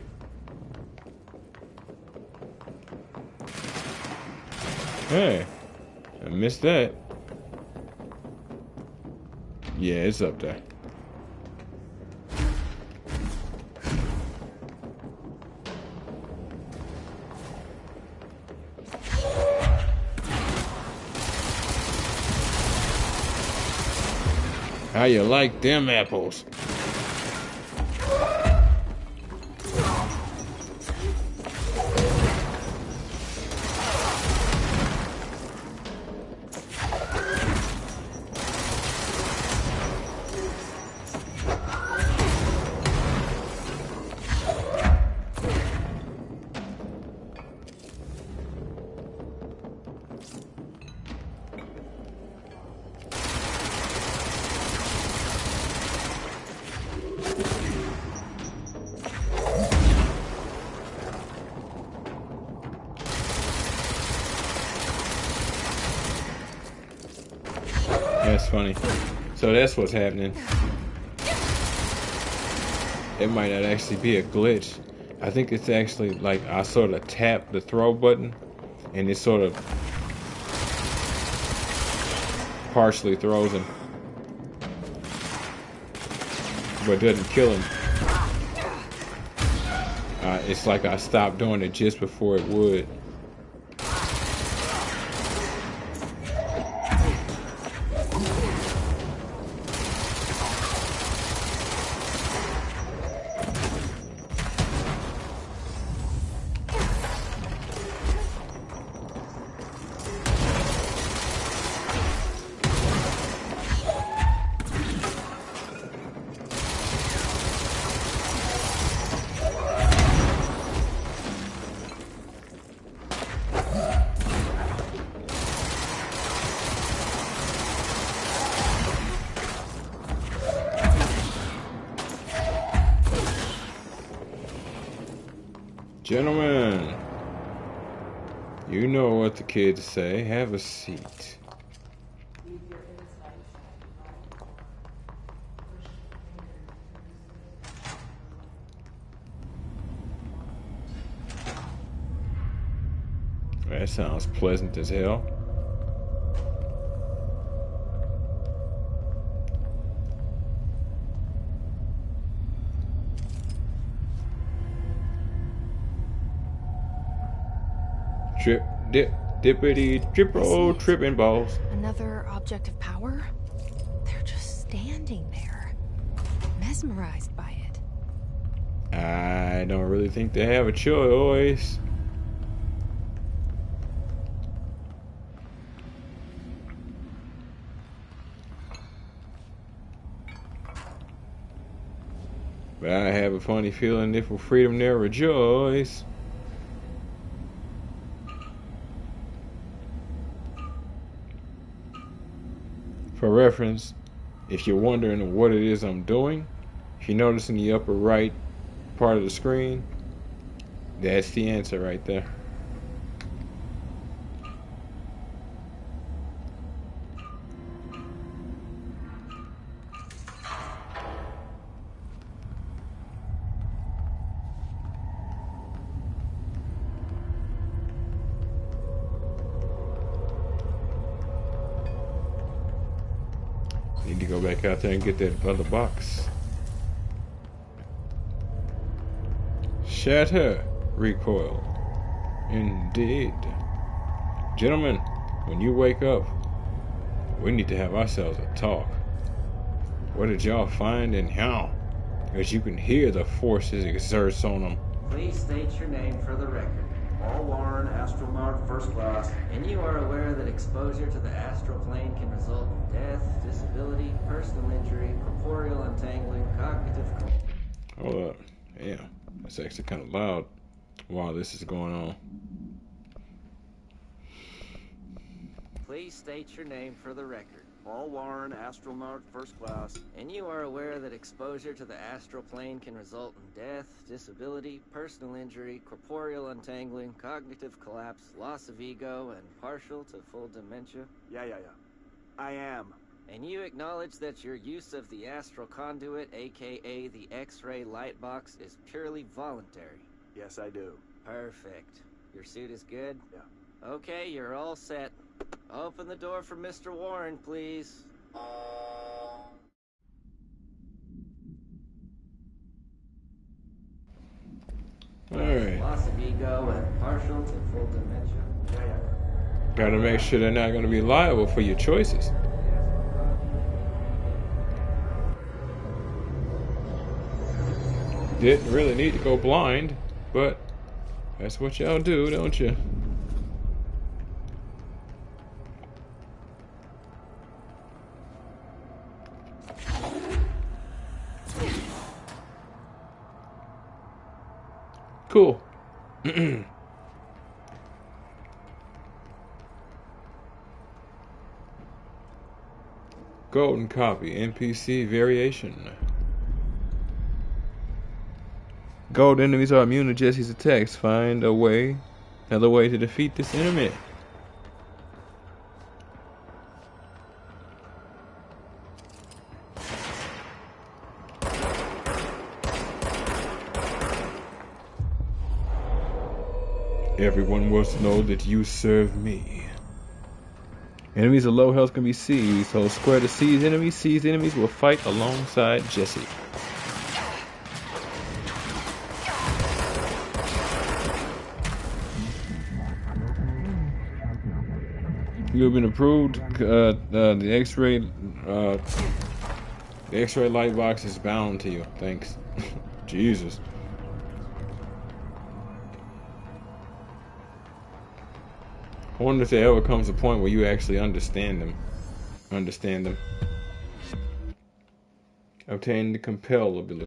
Hey, I missed that. Yeah, it's up there. How you like them apples? That's funny. So that's what's happening. It might not actually be a glitch. I think it's actually like I sort of tap the throw button and it sort of partially throws him, but doesn't kill him. It's like I stopped doing it just before it would. Gentlemen, you know what the kids say. Have a seat. That sounds pleasant as hell. Trip, dip, dippity, trippo, tripping balls. Another object of power? They're just standing there, mesmerized by it. I don't really think they have a choice. But I have a funny feeling if for freedom they'll rejoice. For reference, if you're wondering what it is I'm doing, if you notice in the upper right part of the screen, that's the answer right there. Need to go back out there and get that other box. Shatter recoil. Indeed. Gentlemen, when you wake up, we need to have ourselves a talk. What did y'all find and how? As you can hear the forces exerts on them. Please state your name for the record. Paul Warren, astronaut first class. And you are aware that exposure to the astral plane can result in death, disability, personal injury, corporeal untangling, cognitive... Hold up. Yeah, that's actually kind of loud while this is going on. Please state your name for the record. Paul Warren, astronaut first class. And you are aware that exposure to the astral plane can result in death, disability, personal injury, corporeal untangling, cognitive collapse, loss of ego, and partial to full dementia? Yeah. I am. And you acknowledge that your use of the astral conduit, aka the X-ray light box, is purely voluntary? Yes, I do. Perfect. Your suit is good? Yeah. Okay, you're all set. Open the door for Mr. Warren, please. Alright. Loss of ego and partial to full dementia. Yeah. Gotta make sure they're not gonna be liable for your choices. Didn't really need to go blind, but that's what y'all do, don't you? Cool. Golden copy, NPC variation. Gold enemies are immune to Jesse's attacks. Find a way, another way to defeat this enemy. Everyone wants to know that you serve me. Enemies of low health can be seized. Hold square to seize enemies. Seized enemies will fight alongside Jesse. You have been approved. The X-ray light box is bound to you. Thanks. Jesus. I wonder if there ever comes a point where you actually understand them. Obtain the compel ability.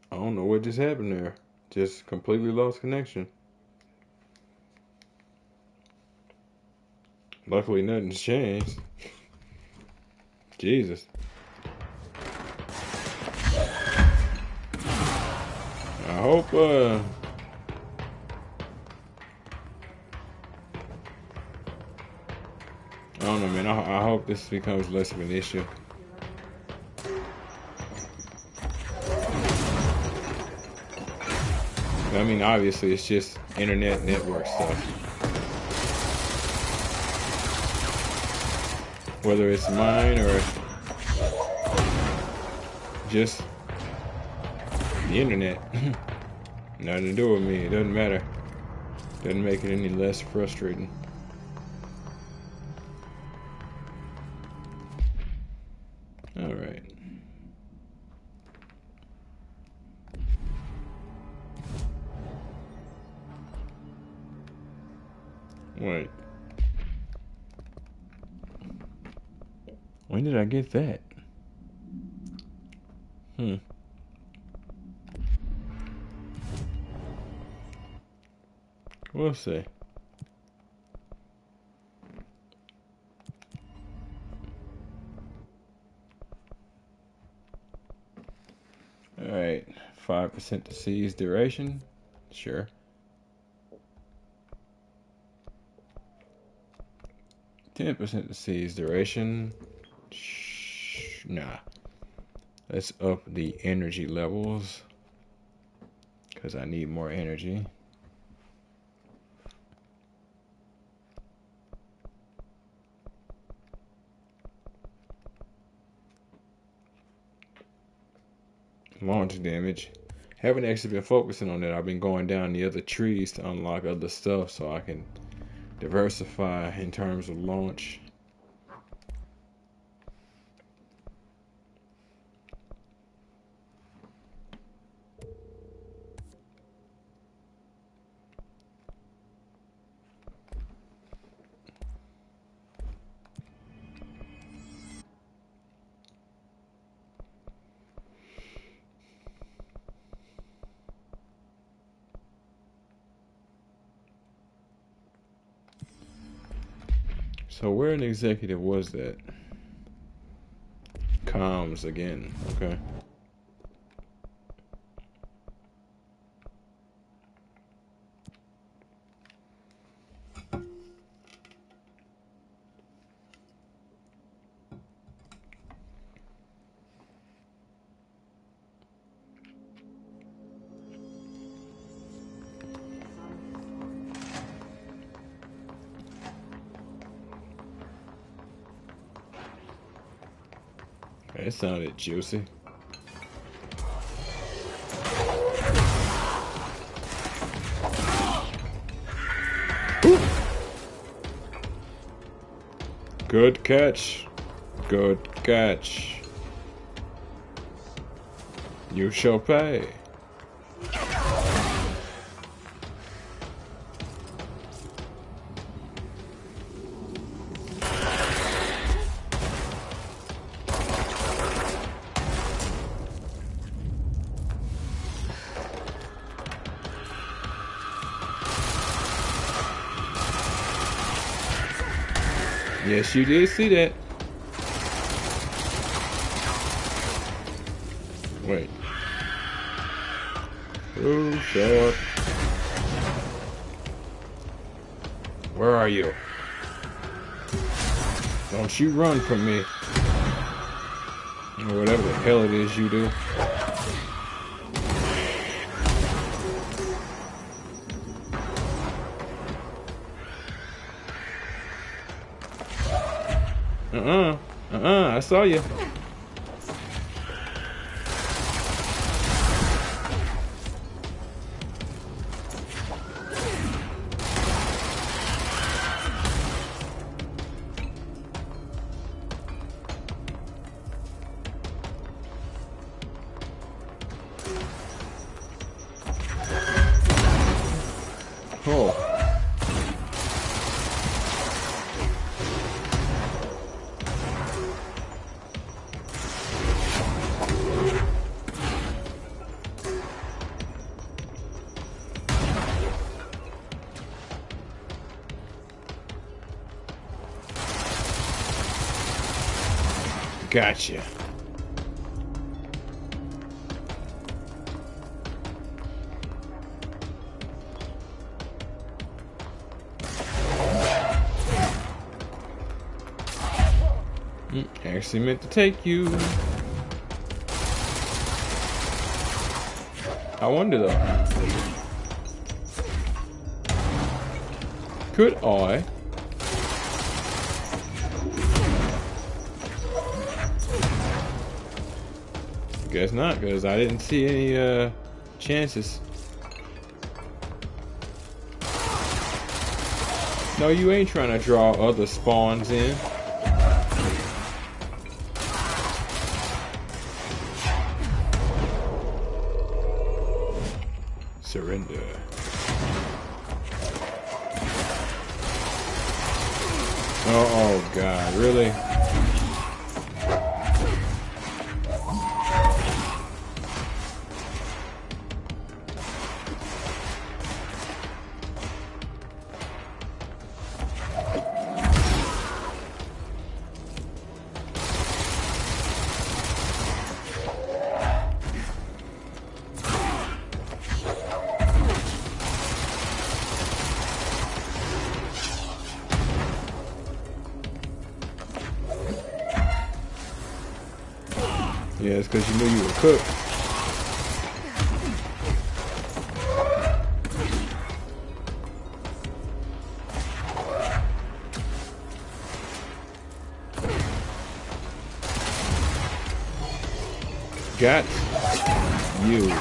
I don't know what just happened there. Just completely lost connection. Luckily nothing's changed. Jesus. I hope I don't know, man. I hope this becomes less of an issue. I mean, obviously, it's just internet network stuff. Whether it's mine or just the internet. Nothing to do with me. It doesn't matter. Doesn't make it any less frustrating. Alright. Wait. When did I get that? We'll see. Alright, 5% to seize duration. Sure. 10% to seize duration. Nah. Let's up the energy levels, because I need more energy. Launch damage. Haven't actually been focusing on that. I've been going down the other trees to unlock other stuff so I can diversify in terms of launch. So where an executive was that? Comms again. Okay. That sounded juicy. Ooh. Good catch. Good catch. You shall pay. Yes, you did see that. Wait. Oh, short. Where are you? Don't you run from me. Or whatever the hell it is you do. I saw you. Oh. Gotcha. Actually meant to take you. I wonder though. Could I? Guess not, because I didn't see any chances. No, you ain't trying to draw other spawns in. Surrender. Oh God, really? Yeah, it's because you knew you were cooked. Got you.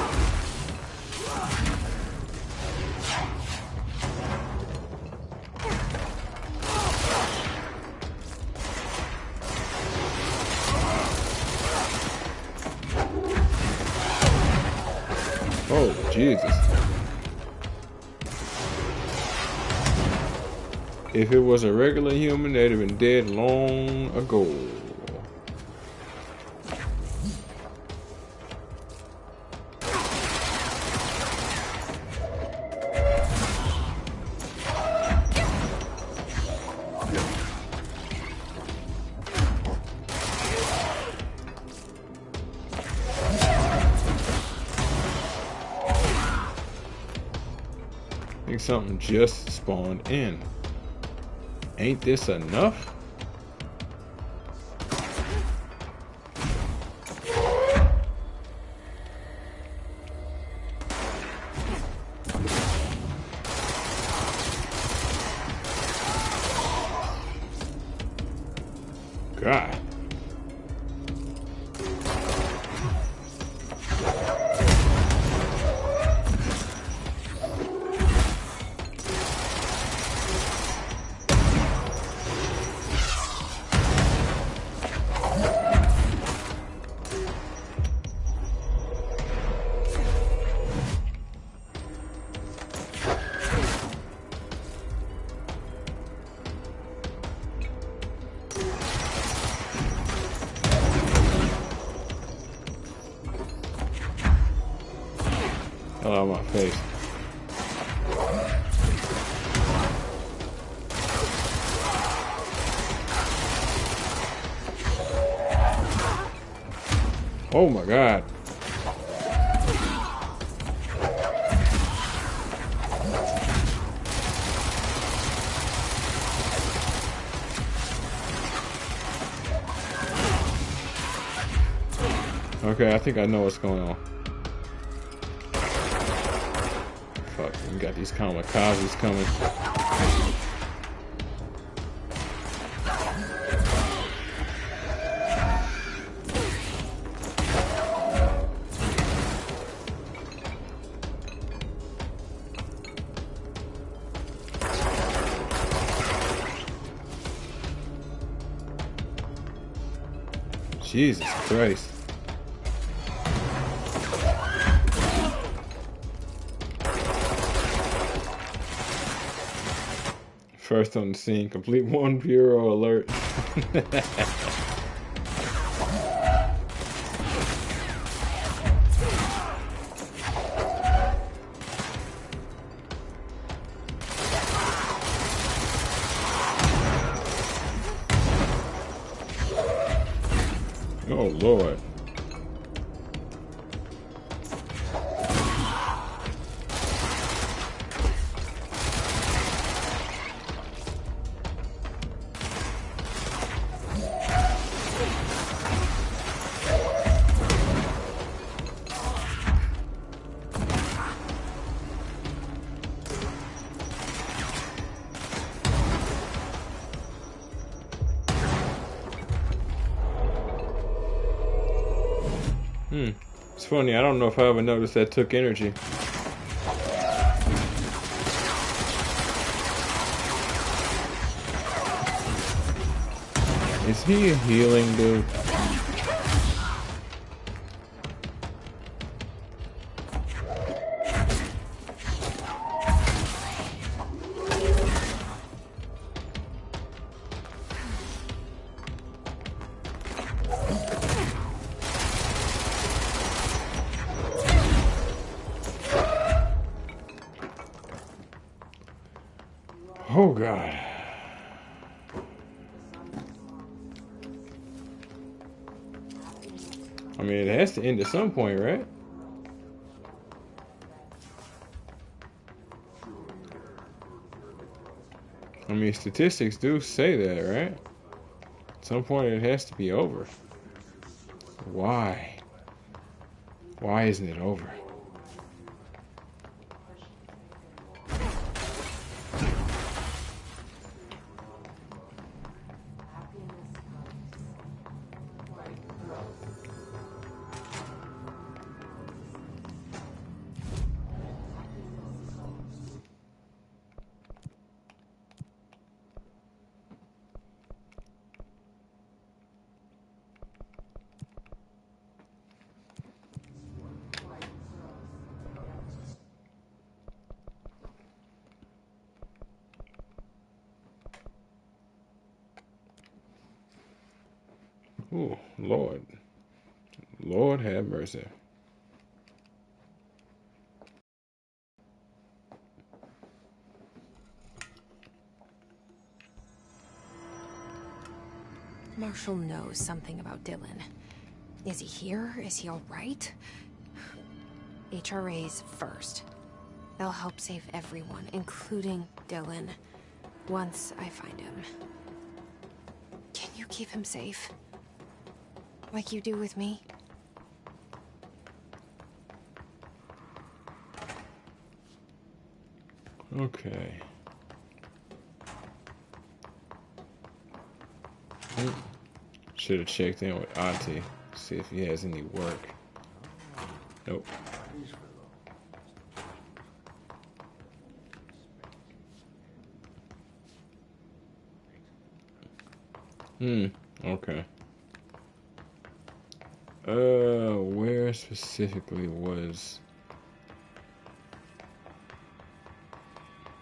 Oh, Jesus. If it was a regular human, they'd have been dead long ago. I think something just spawned in. Ain't this enough? God. Hell out of my face. Oh my God. Okay, I think I know what's going on. Fuck, we got these kamikazes coming. Jesus Christ. First on the scene, complete one bureau alert. Oh Lord. It's funny, I don't know if I ever noticed that took energy. Is he a healing dude? Oh God. I mean, it has to end at some point, right? I mean, statistics do say that, right? At some point it has to be over. Why? Why isn't it over? Oh, Lord. Lord have mercy. Marshall knows something about Dylan. Is he here? Is he all right? HRAs first. They'll help save everyone, including Dylan, once I find him. Can you keep him safe? Like you do with me? Okay. Should have checked in with Ahti, see if he has any work. Nope. Okay. Where specifically was...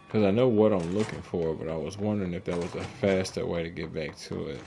Because I know what I'm looking for, but I was wondering if there was a faster way to get back to it.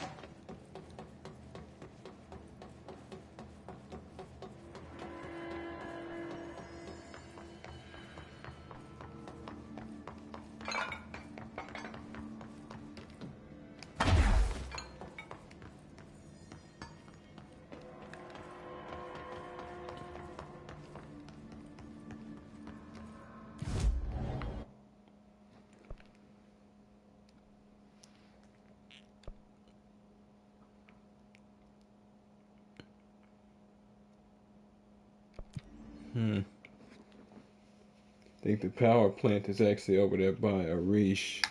I think the power plant is actually over there by Arish,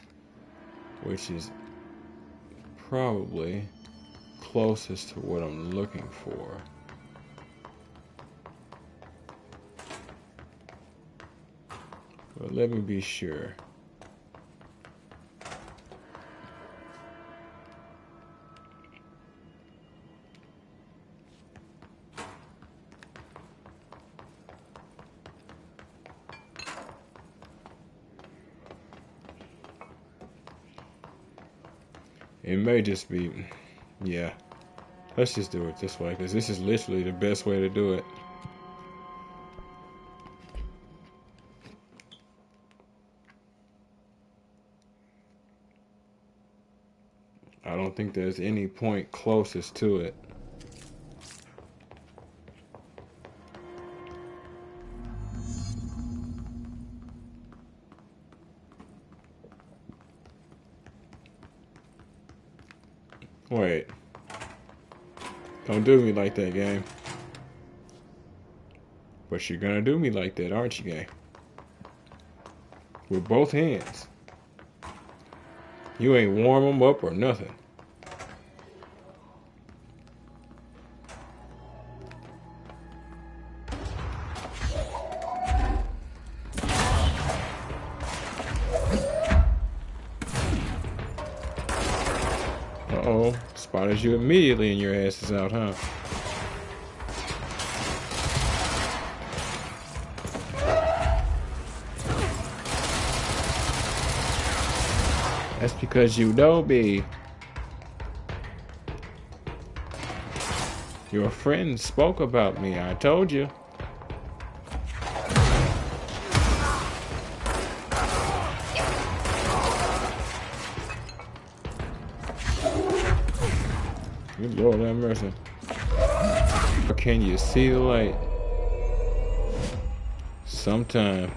which is probably closest to what I'm looking for. But let me be sure. It may just be, yeah. Let's just do it this way, because this is literally the best way to do it. I don't think there's any point closest to it. Wait. Don't do me like that, game. But you're gonna do me like that, aren't you, game? With both hands. You ain't warm them up or nothing. Uh-oh. Spotted you immediately and your ass is out, huh? That's because you know me. Your friend spoke about me, I told you. Good Lord have mercy. Can you see the light? Sometime.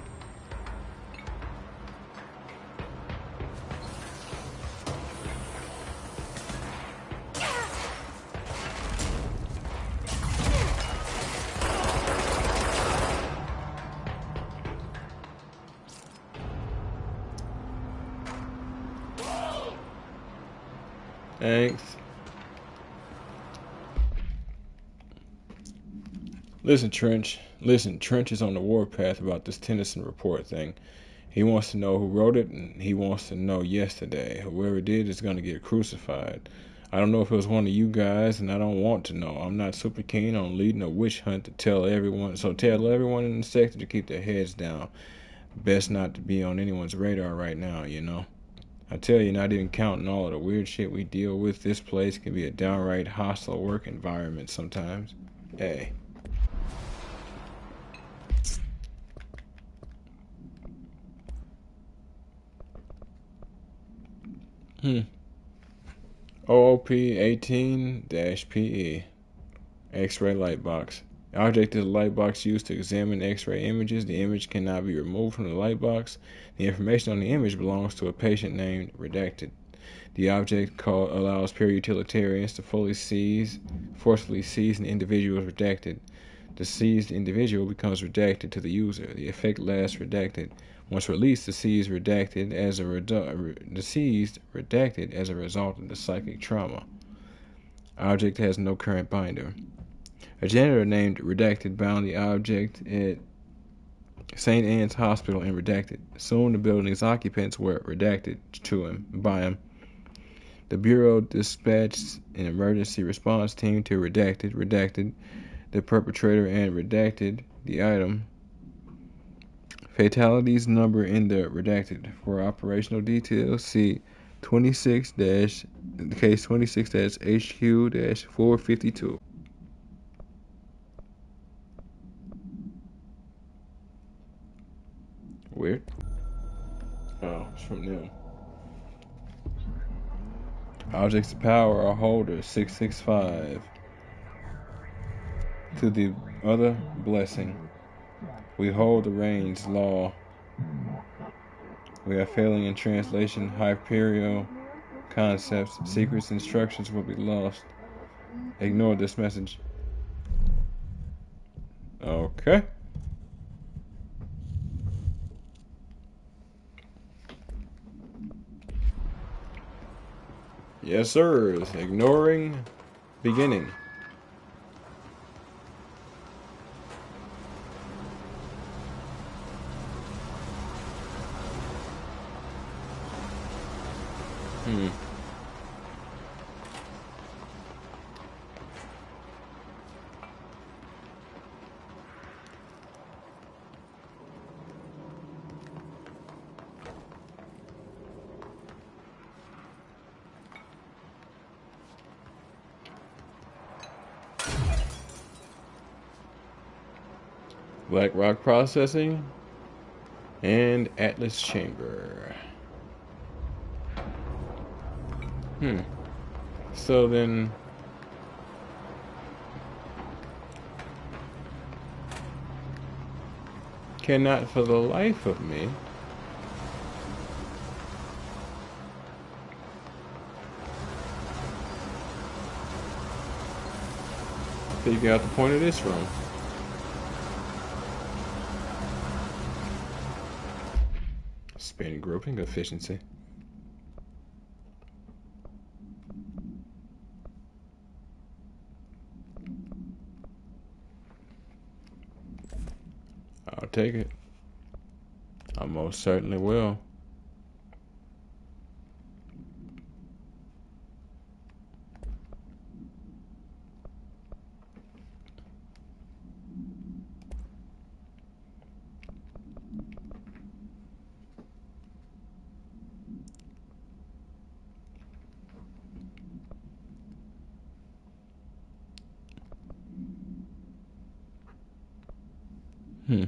Thanks. Listen, Trench. Listen, Trench is on the warpath about this Tennyson report thing. He wants to know who wrote it, and he wants to know yesterday. Whoever did is going to get crucified. I don't know if it was one of you guys, and I don't want to know. I'm not super keen on leading a witch hunt to tell everyone in the sector to keep their heads down. Best not to be on anyone's radar right now, you know. I tell you, not even counting all of the weird shit we deal with, this place can be a downright hostile work environment sometimes. Hey. OOP 18-PE. X-ray light box. The object is a light box used to examine X-ray images. The image cannot be removed from the light box. The information on the image belongs to a patient named Redacted. The object allows pure utilitarians to forcibly seize an individual as redacted. The seized individual becomes redacted to the user. The effect lasts redacted. Once released, the seized redacted as a result of the psychic trauma. Object has no current binder. A janitor named Redacted bound the object at St. Anne's Hospital and Redacted. Soon the building's occupants were redacted by him. The Bureau dispatched an emergency response team to Redacted, the perpetrator, and Redacted the item. Fatalities number in the Redacted. For operational details, see case 26-HQ-452. Weird. Oh, it's from them. Objects of power are holders 665. To the other blessing. We hold the reins, law. We are failing in translation, Hyperion concepts. Secrets instructions will be lost. Ignore this message. Okay. Yes, sir. Ignoring beginning. Black Rock Processing and Atlas Chamber. So then cannot for the life of me figure out the point of this room. Spin grouping efficiency. I'll take it. I most certainly will. Okay.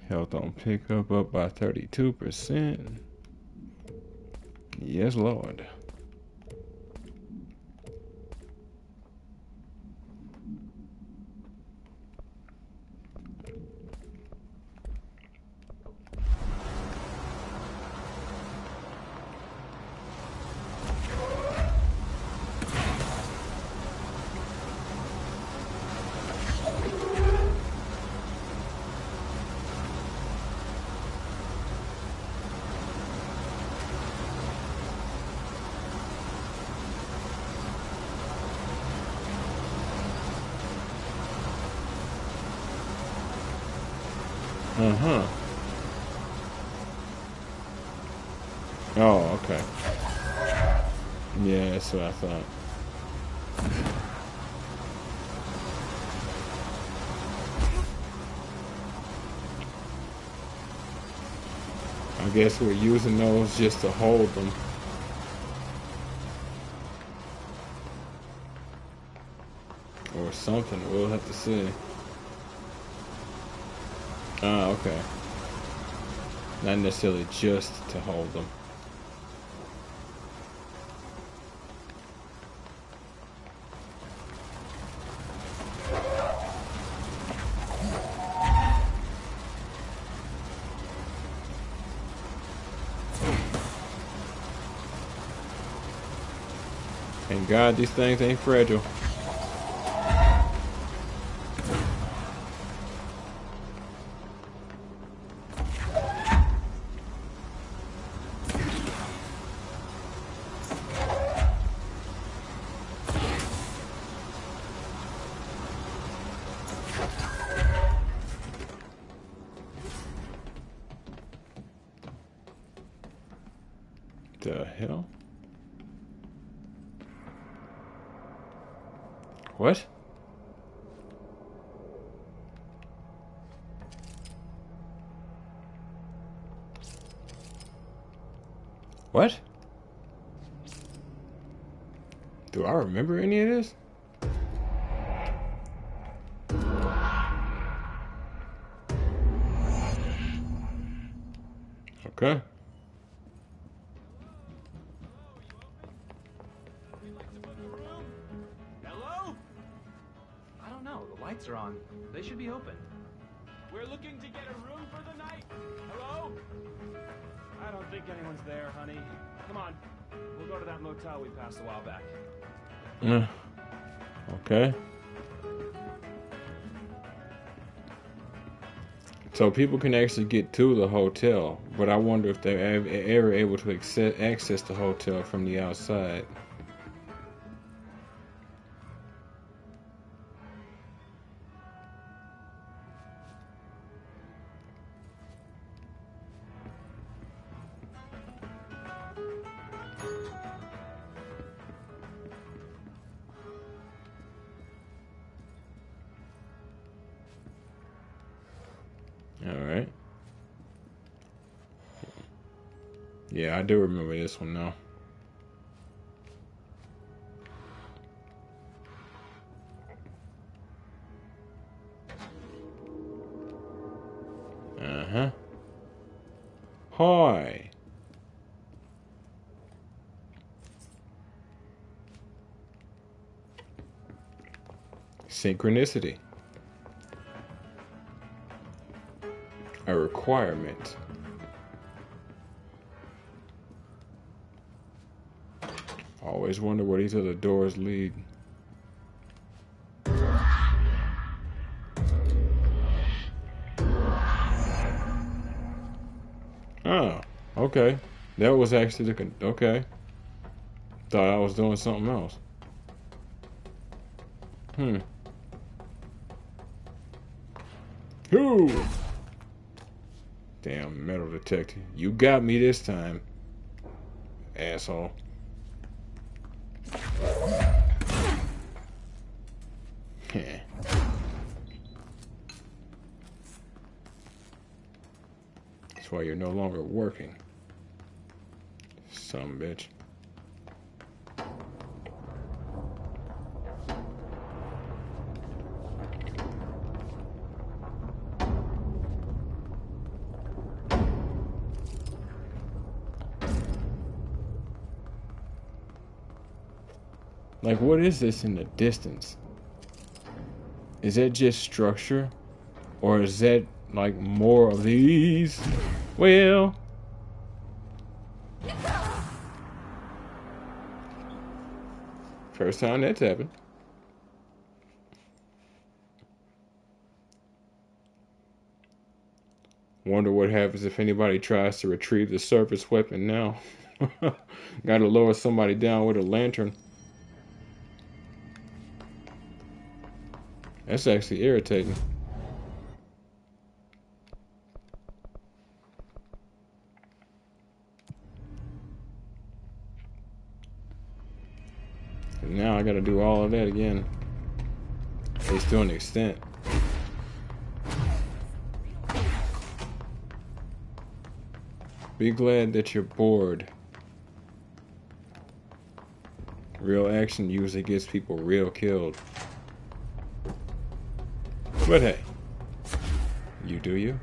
Health on pickup up by 32%. Yes, Lord. Uh-huh. Oh, okay. Yeah, that's what I thought. I guess we're using those just to hold them. Or something, we'll have to see. Ah, okay. Not necessarily just to hold them. Thank God these things ain't fragile. The hell? What? What? Do I remember any of this? Okay. Hello? I don't know. The lights are on. They should be open. We're looking to get a room for the night. Hello? I don't think anyone's there, honey. Come on. We'll go to that motel we passed a while back. Okay. So people can actually get to the hotel, but I wonder if they're ever able to access the hotel from the outside. Alright. Yeah, I do remember this one now. Uh-huh. Hi. Synchronicity. A requirement. Always wonder where these other doors lead. Oh, okay. That was actually the okay. Thought I was doing something else. Who? Damn metal detector. You got me this time, asshole. That's why you're no longer working. Some bitch. Like, what is this in the distance? Is that just structure? Or is that, like, more of these? Well... First time that's happened. Wonder what happens if anybody tries to retrieve the surface weapon now. Gotta lower somebody down with a lantern. That's actually irritating. Now I gotta do all of that again. At least to an extent. Be glad that you're bored. Real action usually gets people real killed. But hey, you do you.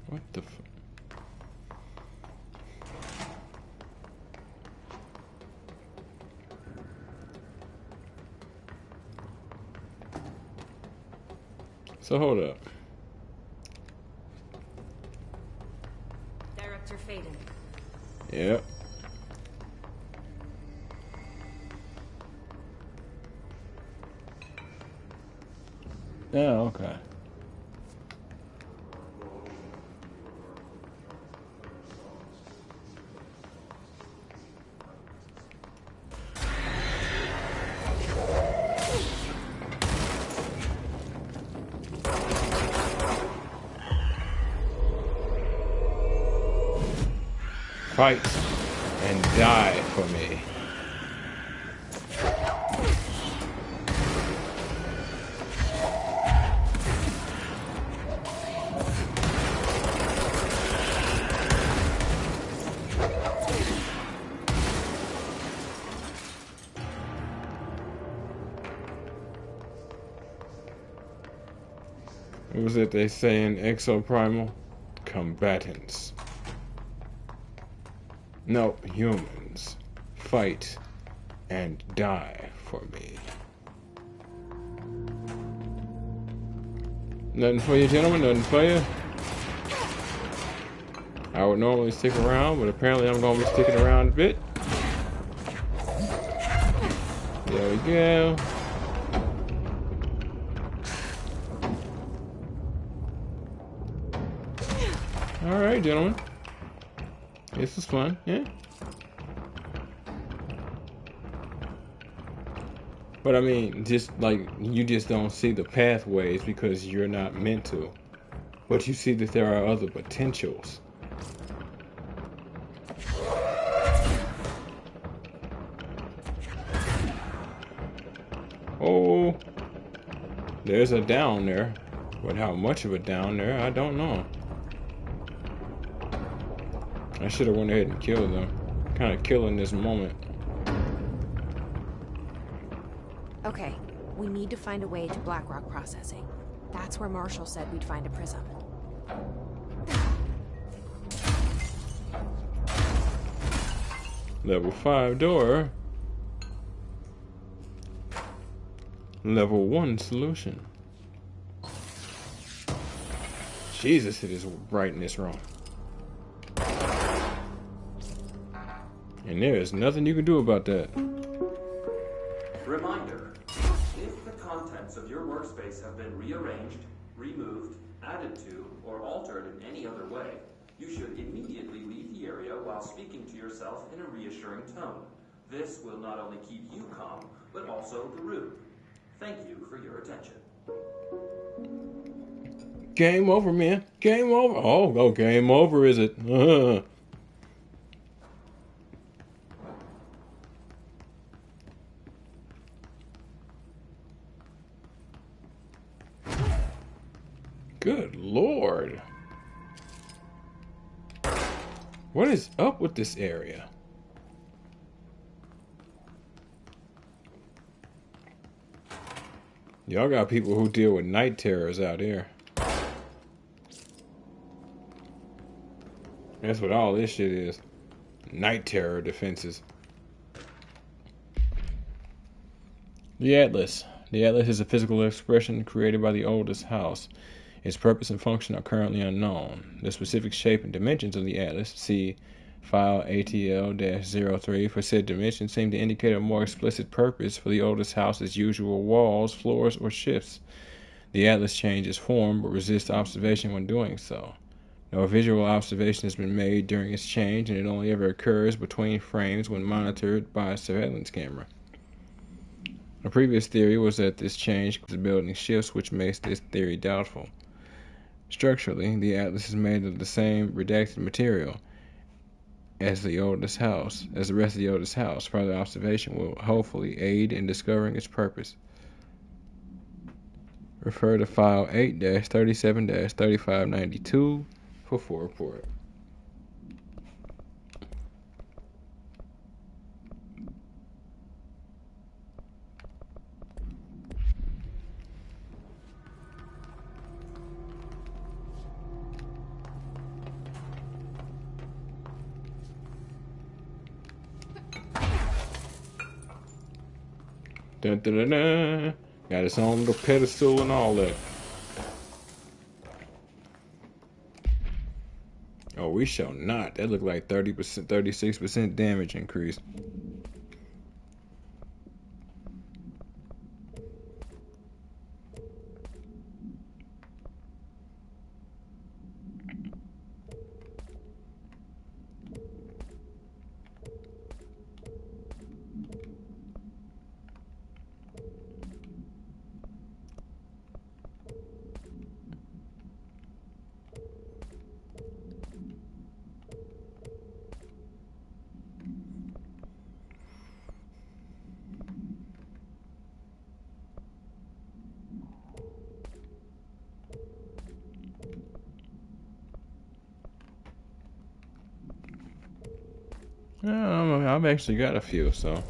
What the f... So hold up. Director Faden. Yep. Oh, okay. Fight and die for me. What was it they say in Exoprimal? Combatants. No, humans. Fight and die for me. Nothing for you, gentlemen? Nothing for you? I would normally stick around, but apparently I'm going to be sticking around a bit. There we go. Alright, gentlemen. This is fun, yeah. But I mean, just like, you just don't see the pathways because you're not meant to. But you see that there are other potentials. Oh, there's a down there. But how much of a down there, I don't know. I should have went ahead and killed them. Kind of killing this moment. Okay, we need to find a way to Blackrock processing. That's where Marshall said we'd find a prism. Level 5 door. Level 1 solution. Jesus, it is bright in this room. And there is nothing you can do about that. Reminder, if the contents of your workspace have been rearranged, removed, added to, or altered in any other way, you should immediately leave the area while speaking to yourself in a reassuring tone. This will not only keep you calm, but also the room. Thank you for your attention. Game over, man. Game over. Oh, game over, is it? Good Lord. What is up with this area? Y'all got people who deal with night terrors out here. That's what all this shit is. Night terror defenses. The Atlas. The Atlas is a physical expression created by the oldest house. Its purpose and function are currently unknown. The specific shape and dimensions of the Atlas, see file ATL-03 for said dimensions, seem to indicate a more explicit purpose for the oldest house's usual walls, floors, or shifts. The Atlas changes form but resists observation when doing so. No visual observation has been made during its change, and it only ever occurs between frames when monitored by a surveillance camera. A previous theory was that this change causes building shifts, which makes this theory doubtful. Structurally, the Atlas is made of the same redacted material. as the rest of the oldest house. Further observation will hopefully aid in discovering its purpose. Refer to file 8-37-3592 for full report. Dun, dun, dun, dun. Got its own little pedestal and all that. Oh, we shall not. That looked like 30%, 36% damage increase. I've actually got a few, so.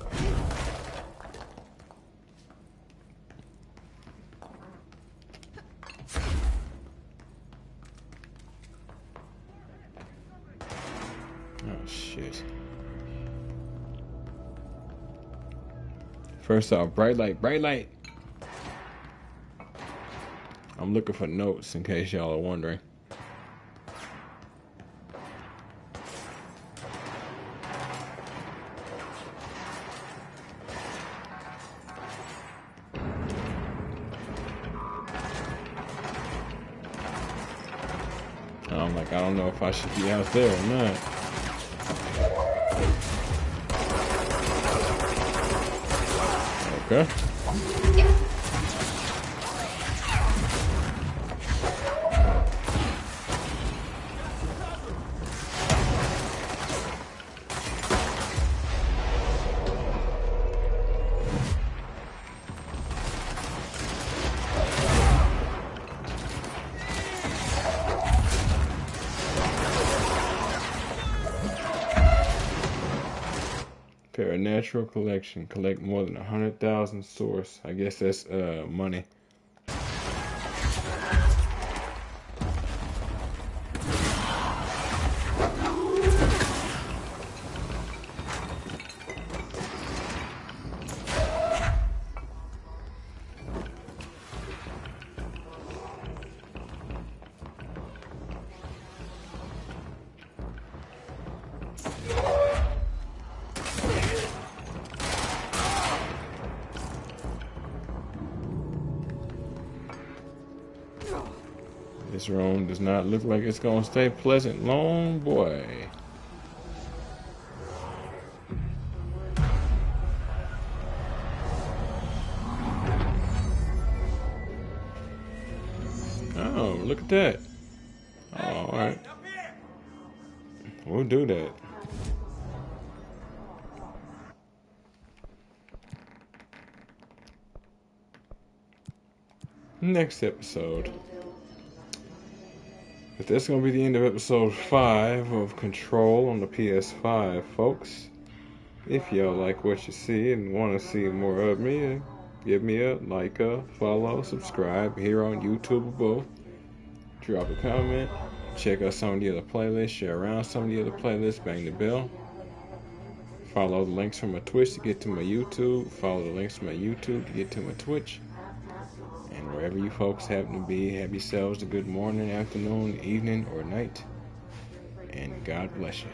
Oh, shit. First off, bright light, bright light. I'm looking for notes in case y'all are wondering. I'm like, I don't know if I should be out there or not. Okay. Paranatural collection. Collect more than 100,000 source. I guess that's money. This room does not look like it's gonna stay pleasant long, boy. Oh, look at that. Oh, all right. We'll do that. Next episode. But that's going to be the end of episode 5 of Control on the PS5, folks. If y'all like what you see and want to see more of me, give me a like, follow, subscribe here on YouTube above. Drop a comment. Check out some of the other playlists. Share around some of the other playlists. Bang the bell. Follow the links from my Twitch to get to my YouTube. Follow the links from my YouTube to get to my Twitch. And wherever you folks happen to be, have yourselves a good morning, afternoon, evening, or night. And God bless you.